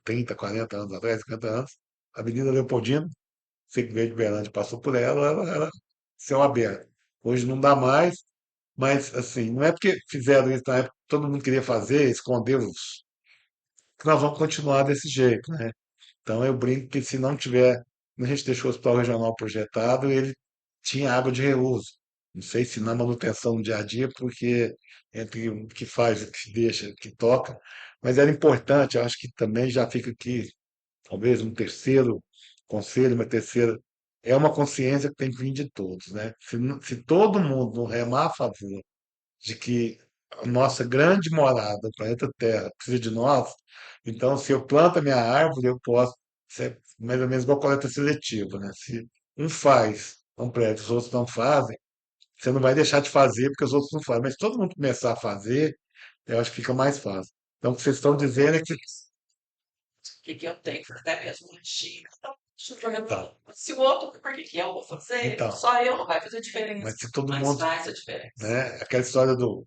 30, 40 anos atrás, 50 anos, a Avenida Leopoldina, você que veio de Berlândia passou por ela, ela era céu aberto. Hoje não dá mais, mas assim, não é porque fizeram isso na época que todo mundo queria fazer, esconder-os, que nós vamos continuar desse jeito, né? Então eu brinco que se não tiver, quando a gente deixou o hospital regional projetado, ele tinha água de reuso. Não sei se na manutenção no dia a dia, porque entre o que faz, o que deixa, o que toca, mas era importante, eu acho que também já fica aqui, talvez um terceiro conselho, uma terceira, é uma consciência que tem que vir de todos, né? Se todo mundo não remar a favor de que a nossa grande morada, o planeta Terra, precisa de nós. Então, se eu planto a minha árvore, eu posso ser mais ou menos igual coleta seletiva, né? Se um faz um prédio, os outros não fazem, você não vai deixar de fazer porque os outros não fazem. Mas se todo mundo começar a fazer, eu acho que fica mais fácil. Então, o que vocês estão dizendo é que. Que eu tenho que fazer até mesmo um dia. Então, deixa eu Então, perguntar, se o outro, por que que eu vou fazer? então, Só eu não vai fazer diferença, mas se todo mas mundo, faz a diferença. né? Aquela história do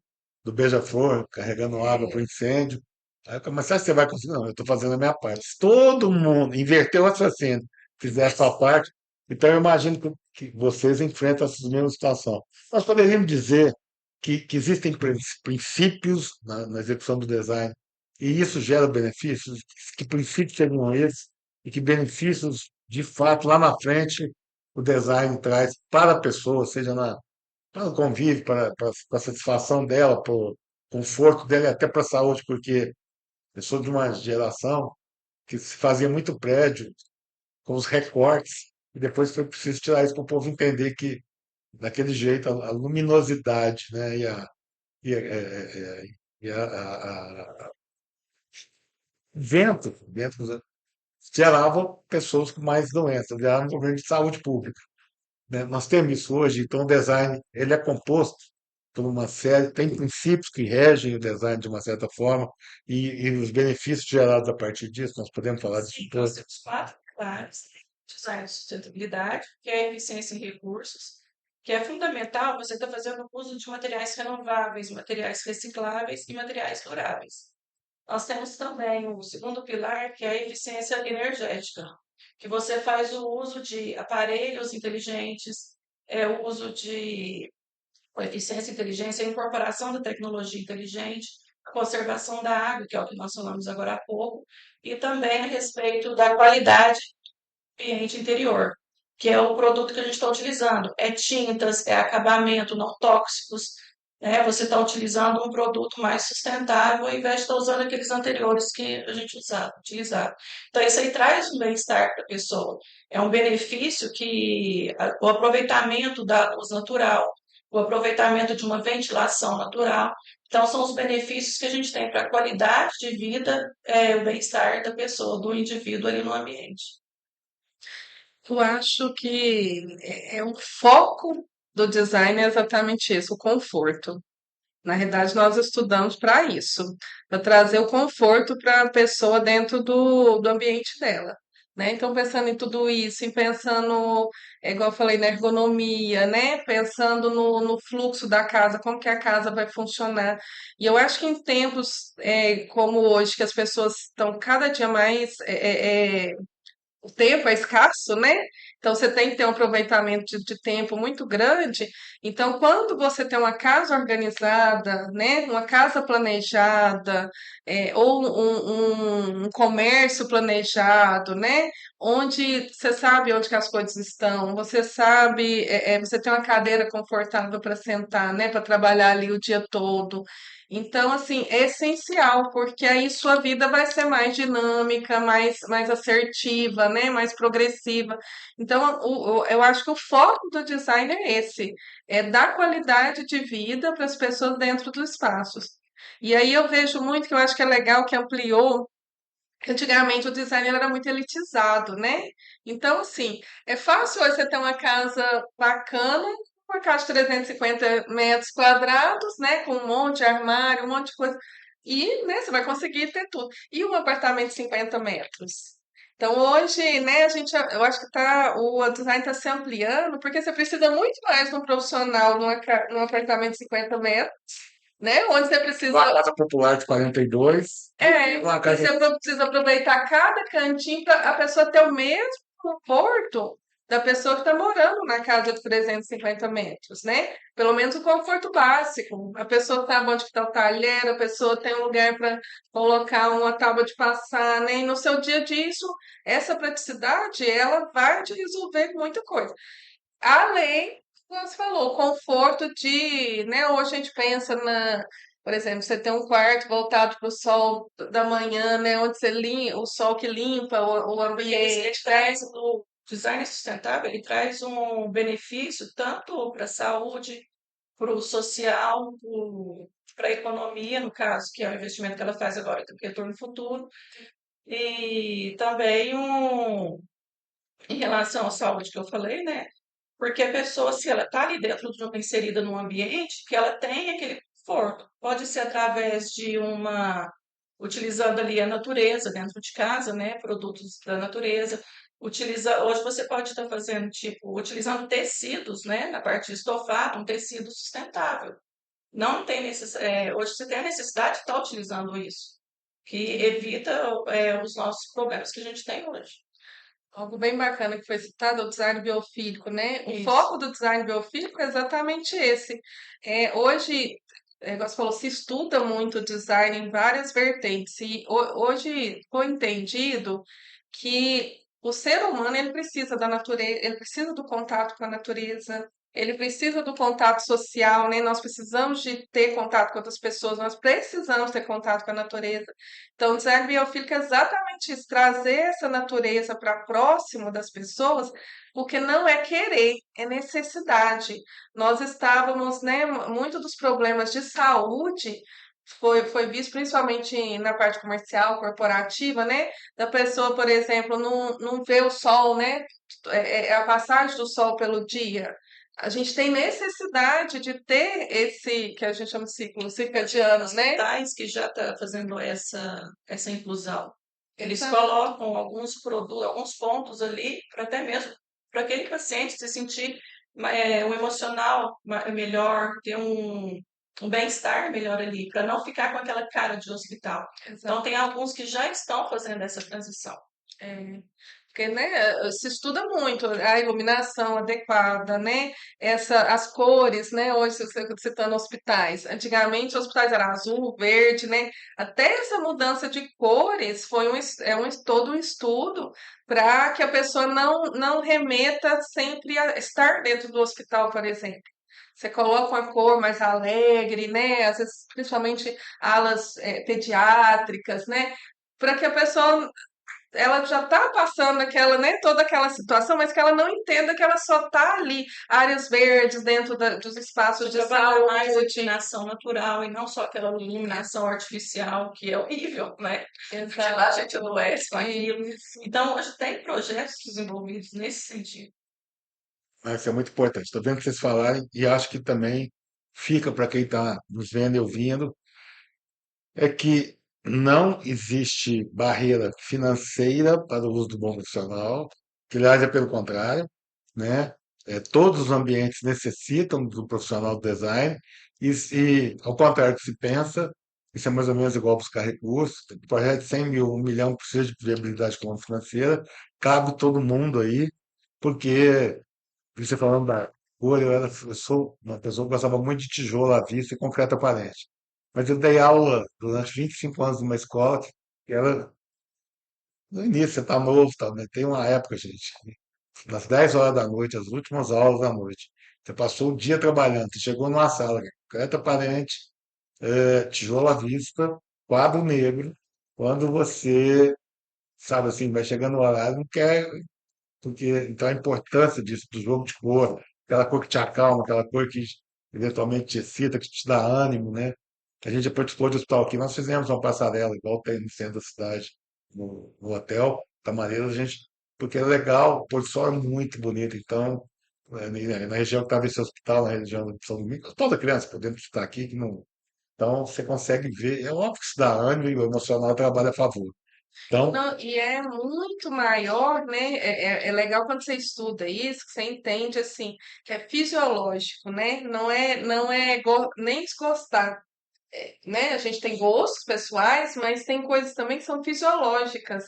beija-flor carregando água para o É, incêndio. Aí, mas você acha que você vai conseguir? Não, eu estou fazendo a minha parte. Se todo mundo inverter o raciocínio, fizer a Mas, sua parte, então eu imagino que vocês enfrentam essa mesma situação. Nós poderíamos dizer que existem princípios na execução do design e isso gera benefícios. Que princípios seriam esses e que benefícios, de fato, lá na frente, o design traz para a pessoa, seja para o convívio, para a satisfação dela, para o conforto dela e até para a saúde, porque eu sou de uma geração que se fazia muito prédio com os recortes, e depois foi preciso tirar isso para o povo entender que, daquele jeito, a luminosidade, né, e vento geravam pessoas com mais doenças, geravam um problema de saúde pública, né? Nós temos isso hoje, então o design ele é composto por uma série, tem princípios que regem o design de uma certa forma e os benefícios gerados a partir disso, nós podemos falar disso sim, nós tudo. temos quatro pilares: design de sustentabilidade, que é a eficiência em recursos, que é fundamental você estar fazendo uso de materiais renováveis, materiais recicláveis e materiais duráveis. Nós temos também o segundo pilar, que é a eficiência energética, que você faz o uso de aparelhos inteligentes, o uso de eficiência e inteligência, a incorporação da tecnologia inteligente, a conservação da água, que é o que nós falamos agora há pouco, e também a respeito da qualidade do ambiente interior, que é o produto que a gente está utilizando. É tintas, é acabamento não tóxicos, né? Você está utilizando um produto mais sustentável ao invés de estar usando aqueles anteriores que a gente utilizava. Então, isso aí traz um bem-estar para a pessoa. É um benefício que o aproveitamento da luz natural, o aproveitamento de uma ventilação natural. Então, são os benefícios que a gente tem para a qualidade de vida, o bem-estar da pessoa, do indivíduo ali no ambiente. eu acho que é o foco do design é exatamente isso, o conforto. Na realidade, nós estudamos para isso, para trazer o conforto para a pessoa dentro do ambiente dela, né? Então, pensando em tudo isso, e pensando, igual eu falei, na ergonomia, né? Pensando no fluxo da casa, como que a casa vai funcionar. E eu acho que em tempos como hoje, que as pessoas estão cada dia mais o tempo é escasso, né? Então você tem que ter um aproveitamento de tempo muito grande. Então, quando você tem uma casa organizada, né, uma casa planejada, ou um comércio planejado, né, onde você sabe onde que as coisas estão, você sabe, você tem uma cadeira confortável para sentar, né, para trabalhar ali o dia todo. Então, assim, é essencial, porque aí sua vida vai ser mais dinâmica, mais assertiva, né? Mais progressiva. Então, eu acho que o foco do design é esse, é dar qualidade de vida para as pessoas dentro dos espaços. E aí eu vejo muito que eu acho que é legal que ampliou. Que Antigamente o design era muito elitizado, né? Então, assim, é fácil hoje você ter uma casa bacana, uma casa de 350 metros quadrados, né? Com um monte de armário, um monte de coisa. E, né, você vai conseguir ter tudo. E um apartamento de 50 metros. Então, hoje, né, eu acho que o design está se ampliando, porque você precisa muito mais de um profissional num apartamento de 50 metros, né? Onde você precisa. Uma casa popular de 42, uma E casa. você precisa aproveitar cada cantinho para a pessoa ter o mesmo conforto da pessoa que está morando na casa de 350 metros, né? Pelo menos o conforto básico. A pessoa sabe onde está o talher, a pessoa tem um lugar para colocar uma tábua de passar, né? E no seu dia a dia, essa praticidade, ela vai te resolver muita coisa. Além, como você falou, conforto né? Hoje a gente pensa por exemplo, você tem um quarto voltado para o sol da manhã, né? Onde o sol que limpa o Ele ambiente, né? traz o design sustentável, ele traz um benefício tanto para a saúde, para o social, para a economia, no caso, que é o investimento que ela faz agora, tem um retorno futuro, e também em relação à saúde que eu falei, né? Porque a pessoa, se ela está ali dentro de uma inserida num ambiente, que ela tem aquele conforto. Pode ser através de utilizando ali a natureza dentro de casa, né? Produtos da natureza. Hoje você pode estar fazendo, tipo, utilizando tecidos, né? Na parte de estofado, um tecido sustentável. Não tem hoje você tem a necessidade de estar utilizando isso, que evita, os nossos problemas que a gente tem hoje. Algo bem bacana que foi citado é o design biofílico, né? O Isso. foco do design biofílico é exatamente esse. Hoje, igual você falou, se estuda muito o design em várias vertentes. E hoje foi entendido que o ser humano ele precisa da natureza, ele precisa do contato com a natureza, ele precisa do contato social, né? Nós precisamos de ter contato com outras pessoas, nós precisamos ter contato com a natureza. Então, o design biofílico é exatamente isso, trazer essa natureza para próximo das pessoas, porque não é querer, é necessidade. Nós estávamos, né, muito dos problemas de saúde foi visto principalmente na parte comercial, corporativa, né? Da pessoa, por exemplo, não vê o sol, né? É a passagem do sol pelo dia. A gente tem necessidade de ter esse, que a gente chama de ciclo circadiano, né? Hospitais que já está fazendo essa inclusão. Eles Exato. colocam alguns produtos, alguns pontos ali, para até mesmo para aquele paciente se sentir um emocional melhor, ter um bem-estar melhor ali, para não ficar com aquela cara de hospital. Então, Exato. tem alguns que já estão fazendo essa transição. É, porque, né, se estuda muito a iluminação adequada, né? As cores, né? Hoje você citando hospitais. Antigamente, os hospitais eram azul, verde, né? Até essa mudança de cores foi todo um estudo para que a pessoa não remeta sempre a estar dentro do hospital, por exemplo. Você coloca uma cor mais alegre, né? Às vezes, principalmente alas pediátricas, né? Para que a pessoa ela já está passando aquela, né, toda aquela situação, mas que ela não entenda que ela só está ali, áreas verdes dentro dos espaços Para de trabalhar mais a saúde. iluminação natural e não só aquela iluminação artificial, que é horrível, né? Porque lá a Exato. gente adoece com aquilo. Isso. Então, hoje tem projetos desenvolvidos nesse sentido. Isso é muito importante. Estou vendo vocês falarem e acho que também fica para quem está nos vendo e ouvindo, é que não existe barreira financeira para o uso do bom profissional, que aliás é pelo contrário, né? Todos os ambientes necessitam do profissional do design, ao contrário do que se pensa, isso é mais ou menos igual buscar recursos. Projeto de 100 mil, 1 milhão precisa de viabilidade econômica financeira, cabe todo mundo aí, porque, você falando da cor, eu sou uma pessoa que gostava muito de tijolo à vista e concreto aparente. Mas eu dei aula durante 25 anos numa escola que era no início, você está novo, tá, né? Tem uma época, gente, das 10 horas da noite, as últimas aulas da noite. Você passou o dia trabalhando, você chegou numa sala, concreto aparente, tijolo à vista, quadro negro. Quando você, sabe assim, vai chegando no horário, não quer, porque então a importância disso, do jogo de cor, aquela cor que te acalma, aquela cor que eventualmente te excita, que te dá ânimo, né? A gente já participou de hospital aqui, nós fizemos uma passarela, igual tem no centro da cidade, no hotel Tamareiras, a gente, porque é legal, o pôr do sol é muito bonito, então, na região que estava esse hospital, na região de São Domingos, toda criança podendo estar aqui, que não, então você consegue ver, é óbvio que isso dá ânimo e o emocional trabalha a favor. Então, Não, e é muito maior, né? É legal quando você estuda isso, que você entende assim, que é fisiológico, né? Não é nem desgostar, né? A gente tem gostos pessoais, mas tem coisas também que são fisiológicas,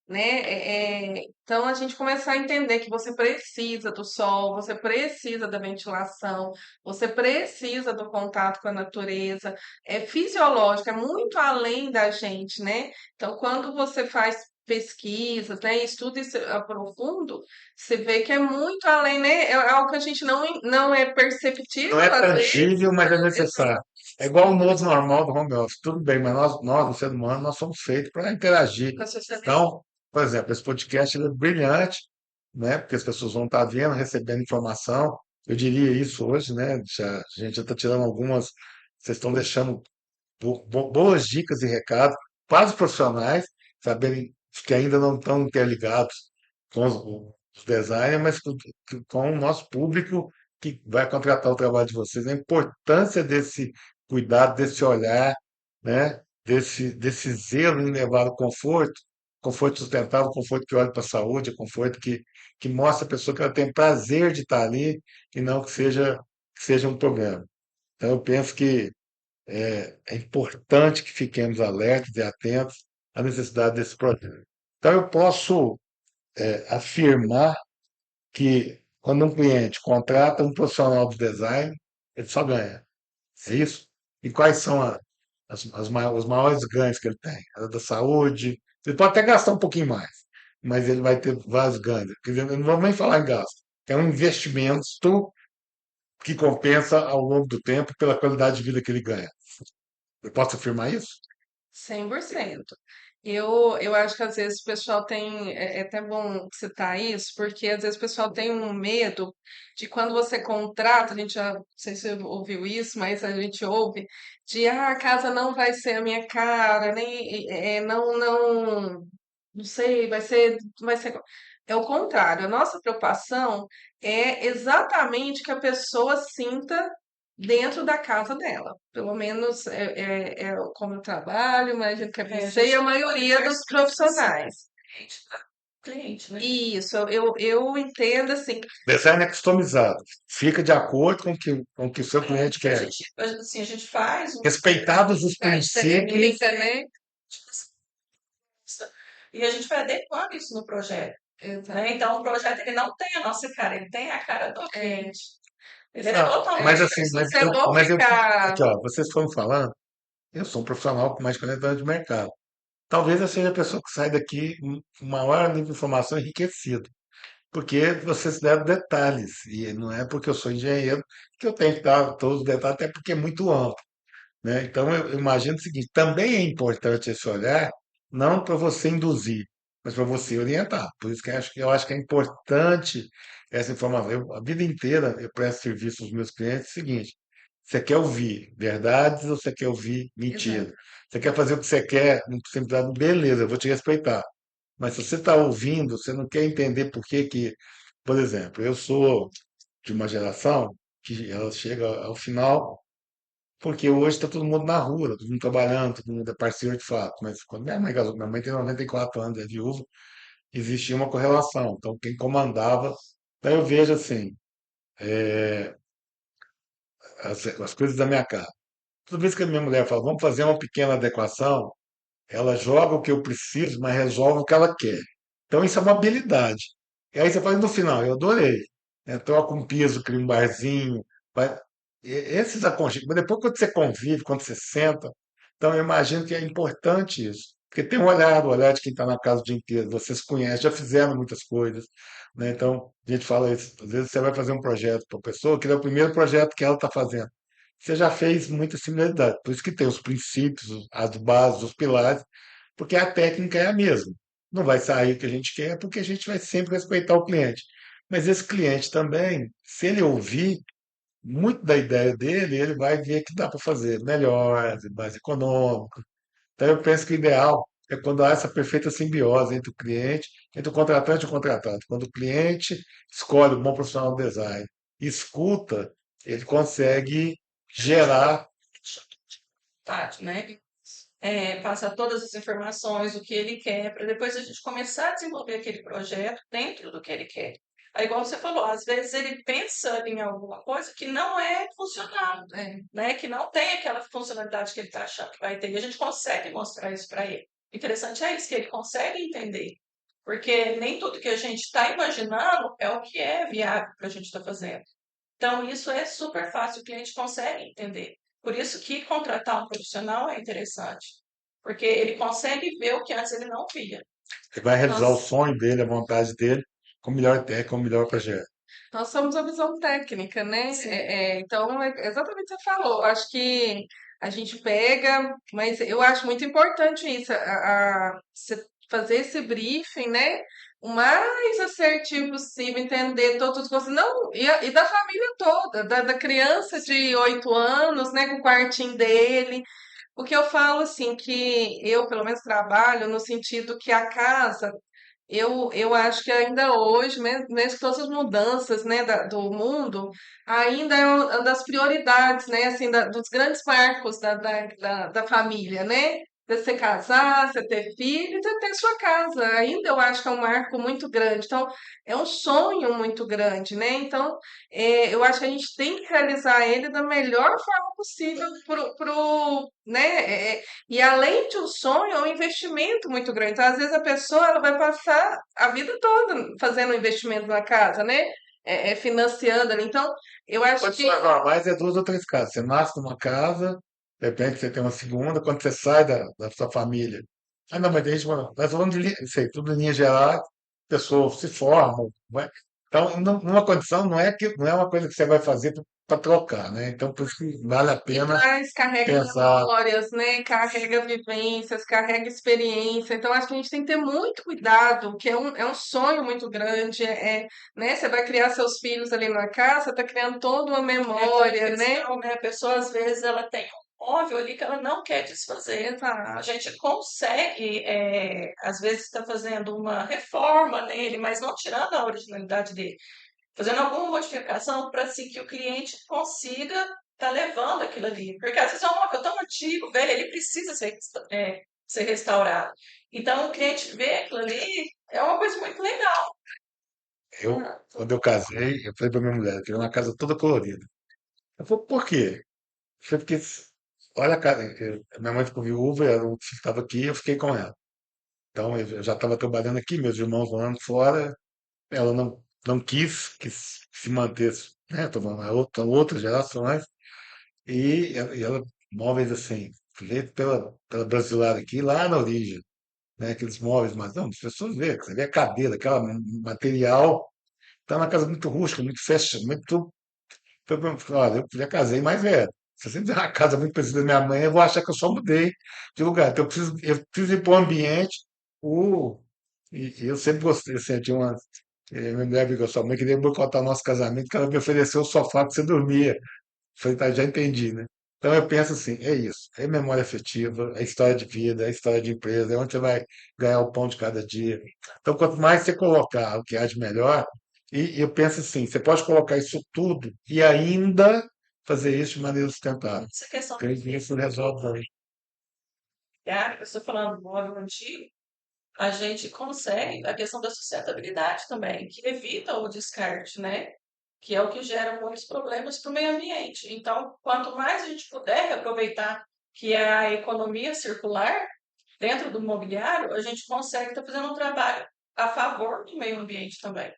né? Então a gente começa a entender que você precisa do sol, você precisa da ventilação, você precisa do contato com a natureza. É fisiológico, é muito além da gente, né? Então, quando você faz pesquisas, né, estuda isso a profundo, você vê que é muito além, né? É algo que a gente não é não perceptível é às vezes. tangível, mas é necessário. É igual o novo normal do home office. Tudo bem, mas nós, o ser humano, nós somos feitos para interagir. Com a sociedade. Então, por exemplo, esse podcast ele é brilhante, né? Porque as pessoas vão estar vendo, recebendo informação. Eu diria isso hoje, né? A gente já está tirando algumas. Vocês estão deixando boas dicas e recados para os profissionais saberem que ainda não estão interligados com os designers, mas com o nosso público que vai contratar o trabalho de vocês. A importância desse cuidado, desse olhar, né? Desse zelo em levar o conforto, conforto sustentável, conforto que olha para a saúde, conforto que mostra a pessoa que ela tem prazer de estar ali e não que seja um problema. Então, eu penso que é importante que fiquemos alertas e atentos à necessidade desse projeto. Então, eu posso afirmar que quando um cliente contrata um profissional de design, ele só ganha. É isso? E quais são os maiores ganhos que ele tem? A da saúde. Ele pode até gastar um pouquinho mais, mas ele vai ter vários ganhos. Quer dizer, eu não vou nem falar em gasto. É um investimento que compensa ao longo do tempo pela qualidade de vida que ele ganha. Eu posso afirmar isso? 100%. Eu acho que às vezes o pessoal tem, é até bom citar isso, porque às vezes o pessoal tem um medo de quando você contrata, a gente já, não sei se você ouviu isso, mas a gente ouve, de a casa não vai ser a minha cara, nem, não sei, vai ser. É o contrário, a nossa preocupação é exatamente que a pessoa sinta dentro da casa dela. Pelo menos é como eu trabalho, imagino que é É, a você e a gente tem uma maioria dos diversidade profissionais. de cliente, né? Isso, eu entendo assim. Design é customizado. Fica de acordo com o que o seu cliente A quer. gente, assim, a gente faz um Respeitados os Parte princípios. técnica, né? e a gente vai adequando isso no projeto, Exato. né? Então, o projeto ele não tem a nossa cara, ele tem a cara do É, cliente. Ele é Não, mas totalmente assim, isso é bom mas eu, ficar. aqui, ó, vocês foram falando, eu sou um profissional com mais de 40 anos de mercado. Talvez eu seja a pessoa que sai daqui com maior nível de informação enriquecido, porque vocês deram detalhes, e não é porque eu sou engenheiro que eu tenho que dar todos os detalhes, até porque é muito amplo. Né? Então, eu imagino o seguinte: também é importante esse olhar, não para você induzir, mas para você orientar. Por isso que eu acho que é importante essa informação. A vida inteira eu presto serviço aos meus clientes é o seguinte: você quer ouvir verdades ou você quer ouvir Exato. mentira? Você quer fazer o que você quer, não precisa, beleza, eu vou te respeitar. Mas se você está ouvindo, você não quer entender por que que, por exemplo, eu sou de uma geração que ela chega ao final. porque hoje está todo mundo na rua, todo mundo trabalhando, todo mundo é parceiro de fato. Mas quando minha mãe casou, minha mãe tem 94 anos, é viúva, existia uma correlação. Então, quem comandava. Então, eu vejo assim, as coisas da minha casa. Toda vez que a minha mulher fala, vamos fazer uma pequena adequação, ela joga o que eu preciso, mas resolve o que ela quer. Então, isso é uma habilidade. E aí você fala, no final, eu adorei. Né? Troca um piso, cria um barzinho. Esses aconchegos. Mas depois, quando você convive, quando você senta, então eu imagino que é importante isso. Porque tem um olhar, o olhar de quem está na casa o dia inteiro. Vocês conhecem, já fizeram muitas coisas. Né? Então, a gente fala isso. Às vezes você vai fazer um projeto para a pessoa, que é o primeiro projeto que ela está fazendo. Você já fez muita similaridade. Por isso que tem os princípios, as bases, os pilares, porque a técnica é a mesma. Não vai sair o que a gente quer, porque a gente vai sempre respeitar o cliente. Mas esse cliente também, se ele ouvir muito da ideia dele, ele vai ver que dá para fazer melhor, mais econômico. Então, eu penso que o ideal é quando há essa perfeita simbiose entre o cliente, entre o contratante e o contratado. Quando o cliente escolhe um bom profissional de design e escuta, ele consegue gerar. Tátil, né? Passa todas as informações, o que ele quer, para depois a gente começar a desenvolver aquele projeto dentro do que ele quer. Aí, igual você falou, às vezes ele pensa em alguma coisa que não é funcional, né? Que não tem aquela funcionalidade que ele está achando que vai ter. E a gente consegue mostrar isso para ele. O interessante é isso, que ele consegue entender. Porque nem tudo que a gente está imaginando é o que é viável para a gente estar fazendo. Então, isso é super fácil, o cliente consegue entender. Por isso que contratar um profissional é interessante, porque ele consegue ver o que antes ele não via. Ele vai realizar o Nós, sonho dele, a vontade dele, com o melhor técnico, com o melhor projeto. nós somos a visão técnica, né? Então, é exatamente o que você falou. Acho que a gente pega, mas eu acho muito importante isso, você fazer esse briefing, né? O mais assertivo possível, entender todos os gostos. Não, e da família toda, da criança de 8 anos, né? Com o quartinho dele. Porque eu falo assim, que eu, pelo menos, trabalho no sentido que a casa. Eu acho que ainda hoje, mesmo com todas as mudanças, né, do mundo, ainda é uma das prioridades, né, assim, dos grandes marcos da família, né? De você casar, você ter filho, você ter sua casa. Ainda eu acho que é um marco muito grande. Então, é um sonho muito grande, né? Então, eu acho que a gente tem que realizar ele da melhor forma possível né? E além de um sonho, é um investimento muito grande. Então, às vezes, a pessoa ela vai passar a vida toda fazendo um investimento na casa, né? Financiando ali. Então, eu acho que. Condições normais é duas ou três casas. Você nasce numa casa, de repente você tem uma segunda, quando você sai da sua família. Ah, não, mas a gente nós falando de isso aí, tudo em linha geral, pessoas se formam. Então, numa condição, não é uma coisa que você vai fazer para trocar, né? Então, por isso que vale a E pena traz, carrega pensar. memórias, né? Carrega vivências, carrega experiência. Então, acho que a gente tem que ter muito cuidado, que é um sonho muito grande. Né? Você vai criar seus filhos ali na casa, você está criando toda uma Aquela memória, né? questão, né? A pessoa, às vezes, ela tem um móvel ali que ela não quer desfazer. A Exato. gente consegue, às vezes, estar fazendo uma reforma nele, mas não tirando a originalidade dele. Fazendo alguma modificação para assim, que o cliente consiga estar levando aquilo ali. Porque às vezes é um móvel tão antigo, velho, ele precisa ser restaurado. Então o cliente vê aquilo ali, é uma coisa muito legal. Quando eu casei, eu falei para minha mulher, eu queria uma casa toda colorida. Ela falou, por quê? Eu falei, porque, olha, cara, minha mãe ficou viúva, eu estava aqui, eu fiquei com ela. Então, eu já estava trabalhando aqui, meus irmãos morando fora, ela não quis se manter, né? Estou falando, outras gerações, e ela, móveis assim, feito pela brasileira aqui, lá na origem, né? Aqueles móveis, mas não, as pessoas vê, você vê a cadeira, aquele material, está uma casa muito rústica, muito fecha, muito. Olha, eu já casei mais velho. Se você me der uma casa muito parecida da minha mãe, eu vou achar que eu só mudei de lugar. Então, eu preciso ir para o ambiente. O, e eu sempre gostei, assim, eu tinha uma. Minha mulher viu que sua mãe queria boicotar o nosso casamento, que ela me ofereceu o sofá que você dormia. Eu falei, tá, já entendi, né? Então eu penso assim, é isso, é memória afetiva, é história de vida, é história de empresa, é onde você vai ganhar o pão de cada dia. Então, quanto mais você colocar o que há de melhor, e eu penso assim, você pode colocar isso tudo e ainda fazer isso de maneira sustentável. Essa questão Creio que isso resolve aí. eu estou falando do móvel antigo, a gente consegue a questão da sustentabilidade também, que evita o descarte, né? Que é o que gera muitos problemas para o meio ambiente. Então, quanto mais a gente puder aproveitar que é a economia circular dentro do mobiliário, a gente consegue estar fazendo um trabalho a favor do meio ambiente também.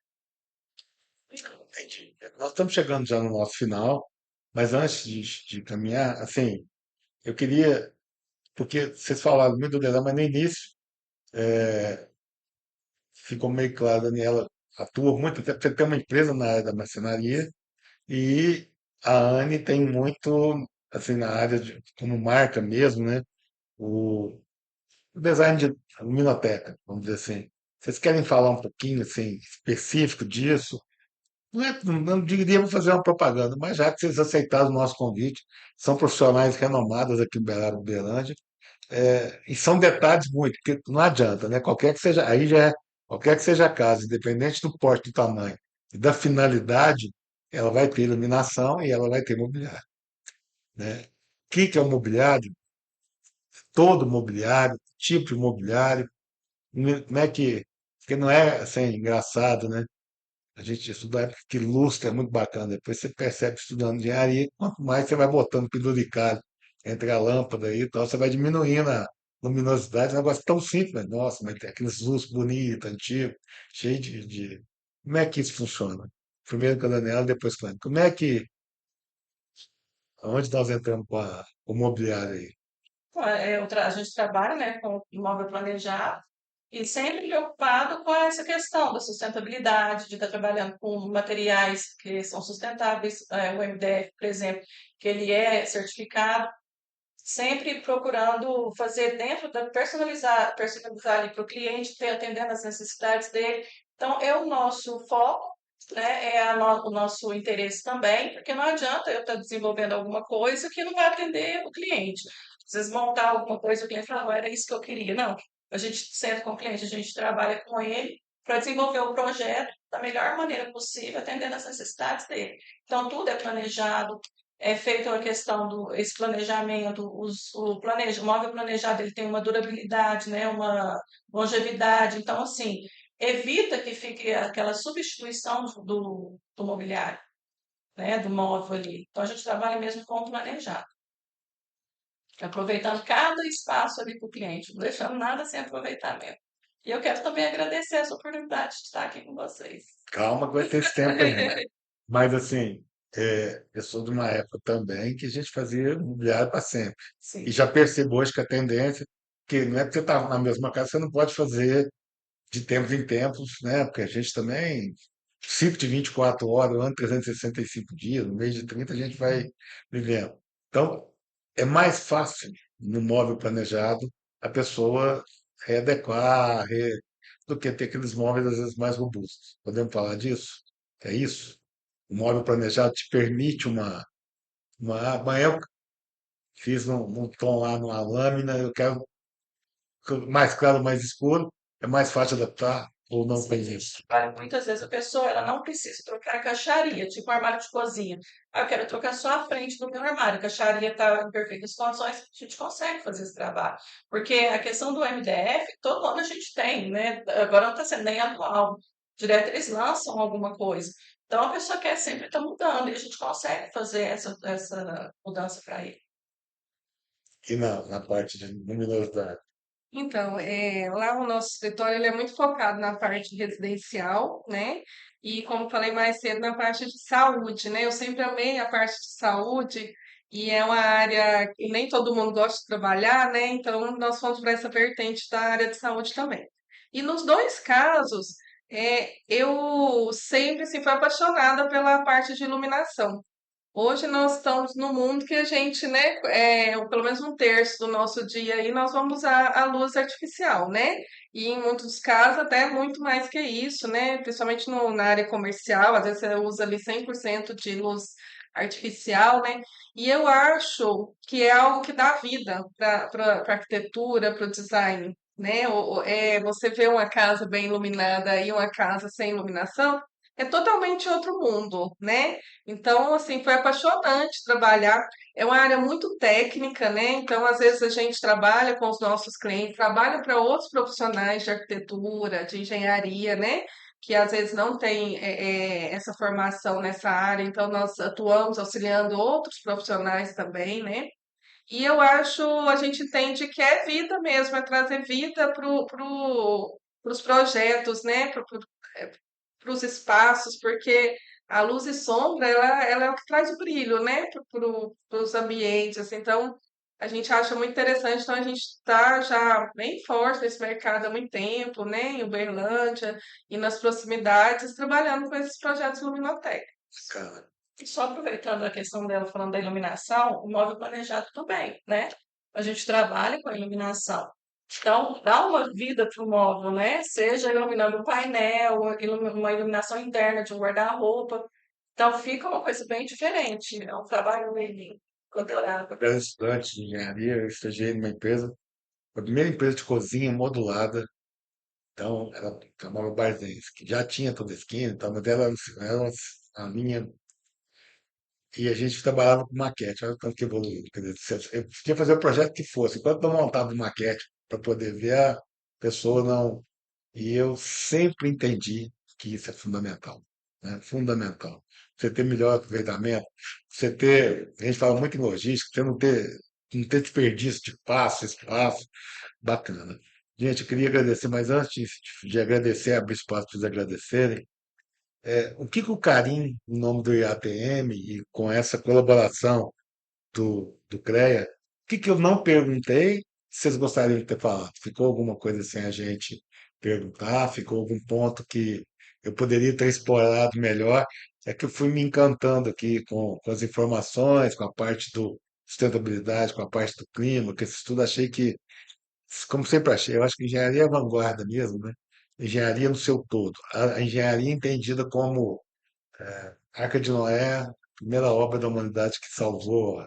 Entendi. Nós estamos chegando já no nosso final, mas antes de caminhar, assim, eu queria, porque vocês falaram muito do design, mas no início ficou meio claro, a Daniela atua muito, até porque tem uma empresa na área da marcenaria, e a Anne tem muito, assim, na área de, como marca mesmo, né? O, o design de luminoteca, vamos dizer assim. Vocês querem falar um pouquinho, assim, específico disso? Não diria fazer uma propaganda, mas já que vocês aceitaram o nosso convite, são profissionais renomados aqui em Uberlândia, e são detalhes muito, porque não adianta, né? Qualquer que seja, aí já é, qualquer que seja a casa, independente do porte, do tamanho e da finalidade, ela vai ter iluminação e ela vai ter mobiliário, né? O que é o mobiliário? Todo mobiliário, tipo de mobiliário, como é que, porque não é assim, engraçado, né? A gente estuda a época que lustre é muito bacana. Depois você percebe estudando engenharia, quanto mais você vai botando penduricalho entre a lâmpada e tal, você vai diminuindo a luminosidade. É um negócio tão simples, mas nossa, mas tem aqueles lustres bonitos, antigos, cheio de. Como é que isso funciona? Primeiro com a Daniela, depois com a Ana. Como é que. Onde nós entramos com o mobiliário aí? A gente trabalha, né, com imóvel planejado e sempre preocupado com essa questão da sustentabilidade, de estar trabalhando com materiais que são sustentáveis, o MDF, por exemplo, que ele é certificado, sempre procurando fazer dentro da personalizar ali para o cliente, ter, atendendo às necessidades dele. Então, é o nosso foco, né? O nosso interesse também, porque não adianta eu estar desenvolvendo alguma coisa que não vai atender o cliente. Às vezes montar alguma coisa, o cliente fala, não, era isso que eu queria. Não, a gente senta com o cliente, a gente trabalha com ele para desenvolver o projeto da melhor maneira possível, atendendo às necessidades dele. Então, tudo é planejado, é feita a questão do esse planejamento, o móvel planejado ele tem uma durabilidade, né, uma longevidade, então assim, evita que fique aquela substituição do mobiliário, né, do móvel ali. Então a gente trabalha mesmo com o planejado, aproveitando cada espaço ali para o cliente, não deixando nada sem aproveitamento. E eu quero também agradecer essa oportunidade de estar aqui com vocês. Calma que vai ter esse tempo ainda. Mas assim, eu sou de uma época também que a gente fazia mobiliário para sempre. E Sim, já percebo hoje que a tendência, que não é porque você está na mesma casa, você não pode fazer de tempos em tempos, né? Porque a gente também, ciclo de 24 horas, ano 365 dias, no mês de 30 a gente vai vivendo. Então, é mais fácil no móvel planejado a pessoa readequar, do que ter aqueles móveis às vezes mais robustos. Podemos falar disso? É isso? O móvel planejado te permite amanhã eu fiz um tom lá numa lâmina, eu quero mais claro, mais escuro, é mais fácil de adaptar ou não tem sim. isso? Muitas vezes a pessoa ela não precisa trocar a caixaria, tipo um armário de cozinha. Ah, eu quero trocar só a frente do meu armário, a caixaria está em perfeitas condições, a gente consegue fazer esse trabalho. Porque a questão do MDF, todo ano a gente tem, né? Agora não está sendo nem anual. Direto eles lançam alguma coisa. Então a pessoa quer sempre estar mudando e a gente consegue fazer essa mudança para ele. E na parte de luminosidade? Então, lá o nosso escritório ele é muito focado na parte residencial, né? E como falei mais cedo, na parte de saúde, né? Eu sempre amei a parte de saúde e é uma área que nem todo mundo gosta de trabalhar, né? Então, nós fomos para essa vertente da área de saúde também. E nos dois casos, eu sempre assim, fui apaixonada pela parte de iluminação. Hoje nós estamos no mundo que a gente, né, pelo menos um terço do nosso dia aí nós vamos usar a luz artificial, né? E em muitos casos até muito mais que isso, né? Principalmente na área comercial, às vezes você usa ali 100% de luz artificial, né? E eu acho que é algo que dá vida para a arquitetura, para o design, né? Você vê uma casa bem iluminada e uma casa sem iluminação, é totalmente outro mundo, né? Então, assim, foi apaixonante trabalhar. É uma área muito técnica, né? Então, às vezes a gente trabalha com os nossos clientes, trabalha para outros profissionais de arquitetura, de engenharia, né? Que às vezes não tem essa formação nessa área, então nós atuamos auxiliando outros profissionais também, né? E eu acho, a gente entende que é vida mesmo, é trazer vida para os projetos, né? Para os espaços, porque a luz e sombra, ela é o que traz o brilho, né? Para os ambientes, assim. Então, a gente acha muito interessante, então a gente está já bem forte nesse mercado há muito tempo, né? Em Uberlândia e nas proximidades, trabalhando com esses projetos Luminotec. Cara, E só aproveitando a questão dela falando da iluminação, o móvel planejado também, né? A gente trabalha com a iluminação. Então, dá uma vida para o móvel, né? Seja iluminando o painel, uma iluminação interna de um guarda-roupa. Então, fica uma coisa bem diferente. É um trabalho bem controlado. eu era estudante de engenharia, eu estagiei numa empresa, a primeira empresa de cozinha modulada. Então, ela chamava Barzense, que já tinha toda a esquina, então, mas ela a linha. E a gente trabalhava com maquete, olha o tanto que evoluiu. Quer dizer, eu podia fazer o projeto que fosse, enquanto não montava maquete para poder ver, a pessoa não. E eu sempre entendi que isso é fundamental, né? Fundamental. Você ter melhor aproveitamento, você ter, a gente fala muito em logística, você não ter desperdício de espaço, bacana. Gente, eu queria agradecer, mas antes de agradecer, abrir espaço para vocês agradecerem, o que que o Carim, em nome do IATM, e com essa colaboração do CREA, o que que eu não perguntei, vocês gostariam de ter falado? Ficou alguma coisa sem a gente perguntar? Ficou algum ponto que eu poderia ter explorado melhor? É que eu fui me encantando aqui com as informações, com a parte do sustentabilidade, com a parte do clima, que esse estudo achei que, como sempre achei, eu acho que engenharia é a vanguarda mesmo, né? Engenharia no seu todo. A engenharia entendida como Arca de Noé, a primeira obra da humanidade que salvou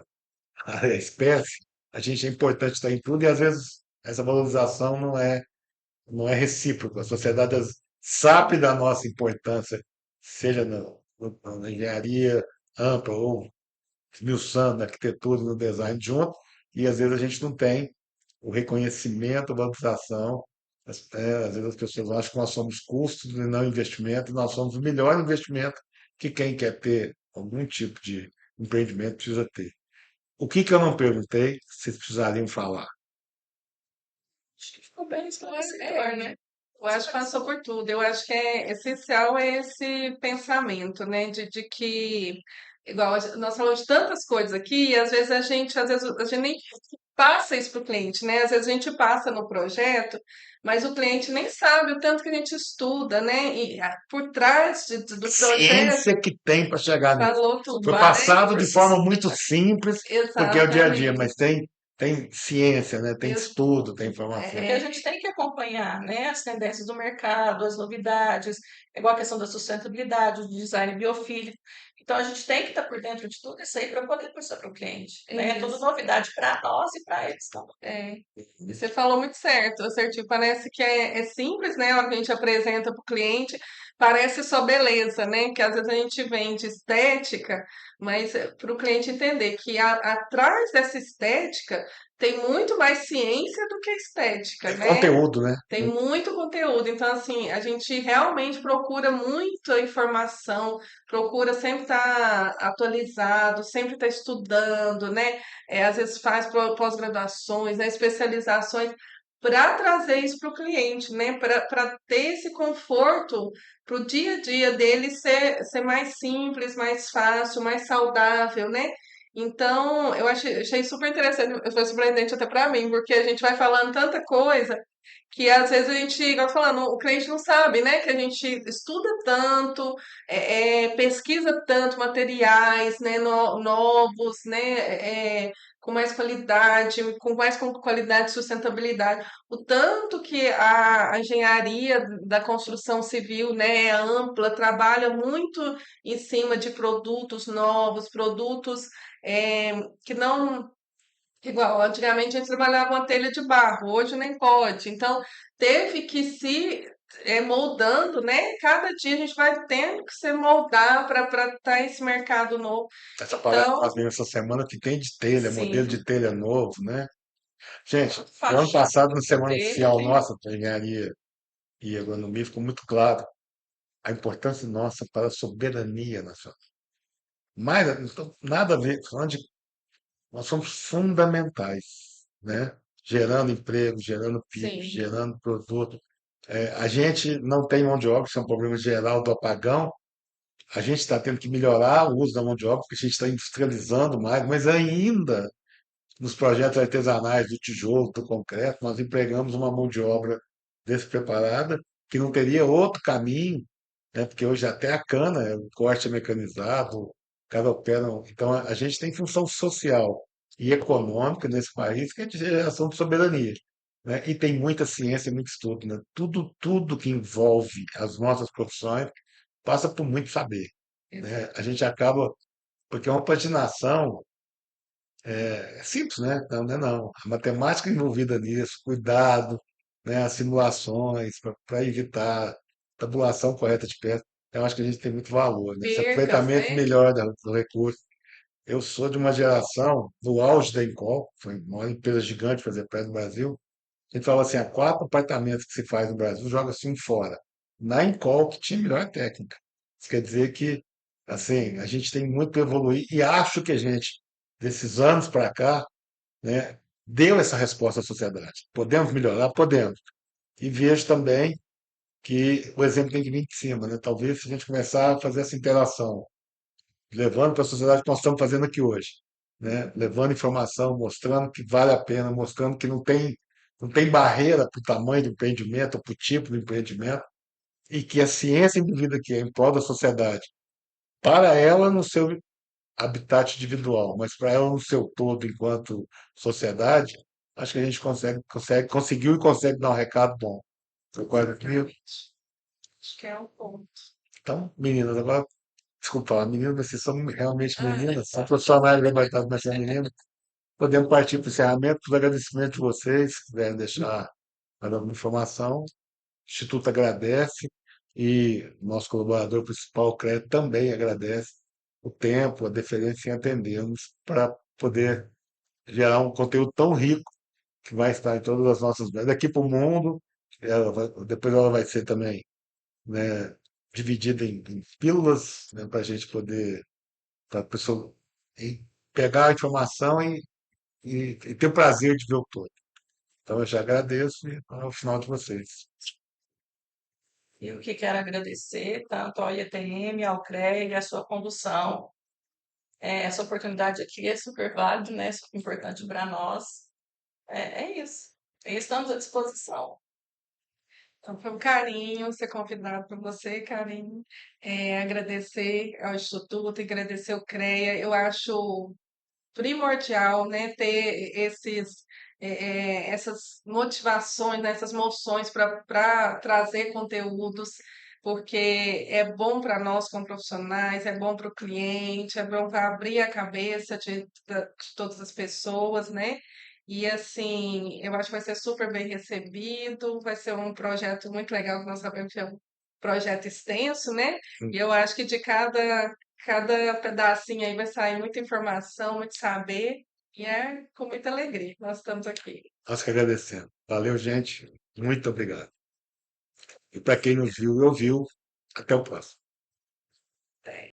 a espécie, a gente é importante estar em tudo e às vezes essa valorização não é recíproca. A sociedade sabe da nossa importância, seja na engenharia ampla ou esmiuçando na arquitetura, no design junto, e às vezes a gente não tem o reconhecimento, a valorização. Às vezes as pessoas acham que nós somos custos e não investimento, e nós somos o melhor investimento que quem quer ter algum tipo de empreendimento precisa ter. O que que eu não perguntei, vocês precisariam falar? Acho que ficou bem É, esclarecedor, né? eu acho que passou por tudo. Eu acho que é essencial esse pensamento, né, de que, igual nós falamos de tantas coisas aqui, e às vezes a gente nem passa isso para o cliente, né? Às vezes a gente passa no projeto, mas o cliente nem sabe o tanto que a gente estuda, né? E por trás do projeto, Ciência que tem para chegar nisso. falou tudo, Foi né? passado de forma muito simples, porque é o dia a dia, Exatamente. mas tem ciência, né? Tem Ex- estudo, tem informação. Porque a é, gente tem que acompanhar, né, as tendências do mercado, as novidades, igual a questão da sustentabilidade, do design biofílico. Então, a gente tem que estar por dentro de tudo isso aí para poder passar para o cliente, é né? É tudo isso. novidade para nós e para eles também. É. E você falou muito certo, assertivo. Parece que é simples, né? A gente apresenta para o cliente, parece só beleza, né? Que às vezes a gente vende estética, mas para o cliente entender que atrás dessa estética tem muito mais ciência do que estética, É né? conteúdo, né? Tem muito conteúdo, então assim, a gente realmente procura muita informação, procura sempre estar atualizado, sempre estar estudando, né? Às vezes faz pós-graduações, né? Especializações para trazer isso para o cliente, né? Para ter esse conforto para o dia a dia dele ser mais simples, mais fácil, mais saudável, né? Então, achei super interessante, foi surpreendente até para mim, porque a gente vai falando tanta coisa que às vezes a gente, igual eu tô falando, o cliente não sabe, né? Que a gente estuda tanto, pesquisa tanto materiais, né? Novos, né? Com mais qualidade, com qualidade e sustentabilidade. O tanto que a engenharia da construção civil, né, é ampla, trabalha muito em cima de produtos novos, produtos que não. Igual, antigamente a gente trabalhava com a telha de barro, hoje nem pode. Então, teve que se moldando, né? Cada dia a gente vai tendo que se moldar para estar esse mercado novo. Essa palestra que nós Então, vimos essa semana que tem de telha, modelo de sim, telha novo, né? Gente, o ano fachada passado, na de semana telha oficial tem. nossa para engenharia e agronomia, ficou muito claro a importância nossa para a soberania nacional. Mas então, nada a ver, falando de, nós somos fundamentais, né? Gerando emprego, gerando PIB, sim, gerando produto. A gente não tem mão de obra, isso é um problema geral do apagão. A gente está tendo que melhorar o uso da mão de obra, porque a gente está industrializando mais, mas ainda nos projetos artesanais do tijolo, do concreto, nós empregamos uma mão de obra despreparada, que não teria outro caminho, né? Porque hoje até a cana, o corte é mecanizado, o cara opera. Então, a gente tem função social e econômica nesse país que é de geração de soberania. Né? E tem muita ciência e muito estudo. Né? Tudo que envolve as nossas profissões passa por muito saber. Né? A gente acaba, porque é uma patinação é simples, né? Não, não é não. A matemática envolvida nisso, cuidado, né? As simulações para evitar tabulação correta de peças, eu acho que a gente tem muito valor, né? Esse percas, aproveitamento né? melhor do recurso. Eu sou de uma geração, no auge da Encol, foi uma empresa gigante fazer prédio no Brasil. A gente fala assim, há 4 apartamentos que se faz no Brasil, joga-se um fora. Na Encol, que tinha melhor técnica. Isso quer dizer que, assim, a gente tem muito para evoluir e acho que a gente, desses anos para cá, né, deu essa resposta à sociedade. Podemos melhorar? Podemos. E vejo também que o exemplo tem que vir de cima, né? Talvez se a gente começar a fazer essa interação, levando para a sociedade o que nós estamos fazendo aqui hoje, né? Levando informação, mostrando que vale a pena, mostrando que não tem barreira para o tamanho do empreendimento, para o tipo do empreendimento, e que a ciência envolvida aqui é em prol da sociedade, para ela no seu habitat individual, mas para ela no seu todo, enquanto sociedade, acho que a gente conseguiu e consegue dar um recado bom. Concorda comigo? Realmente. Acho que é um ponto. Então, meninas, agora, desculpa falar, meninas, vocês são realmente Ah, meninas, são profissionais gabaritados, mas são meninas. Podemos partir para o encerramento, os agradecimentos de vocês, se quiserem deixar mais alguma informação. O Instituto agradece e nosso colaborador principal, o CREA, também agradece o tempo, a deferência em atendermos para poder gerar um conteúdo tão rico que vai estar em todas as nossas daqui para o mundo. Depois ela vai ser também, né, dividida em pílulas, né, para a gente poder, para a pessoa pegar a informação e ter o prazer de ver o todo. Então eu já agradeço e ao final de vocês. eu que quero agradecer tanto ao IETM, ao CREA e à sua condução. Essa oportunidade aqui é super válida, né? Super importante para nós. É isso. E estamos à disposição. Então, foi um carinho ser convidado por você, carinho. Agradecer ao Instituto, agradecer o CREA. Eu acho primordial, né, ter essas motivações, né, essas moções para trazer conteúdos, porque é bom para nós como profissionais, é bom para o cliente, é bom para abrir a cabeça de todas as pessoas, né? E assim, eu acho que vai ser super bem recebido, vai ser um projeto muito legal, que nós sabemos que é um projeto extenso, né? E eu acho que de cada pedacinho aí vai sair muita informação, muito saber, e é com muita alegria que nós estamos aqui. Nós que agradecemos. Valeu, gente. Muito obrigado. E para quem nos viu e ouviu, até o próximo. Até.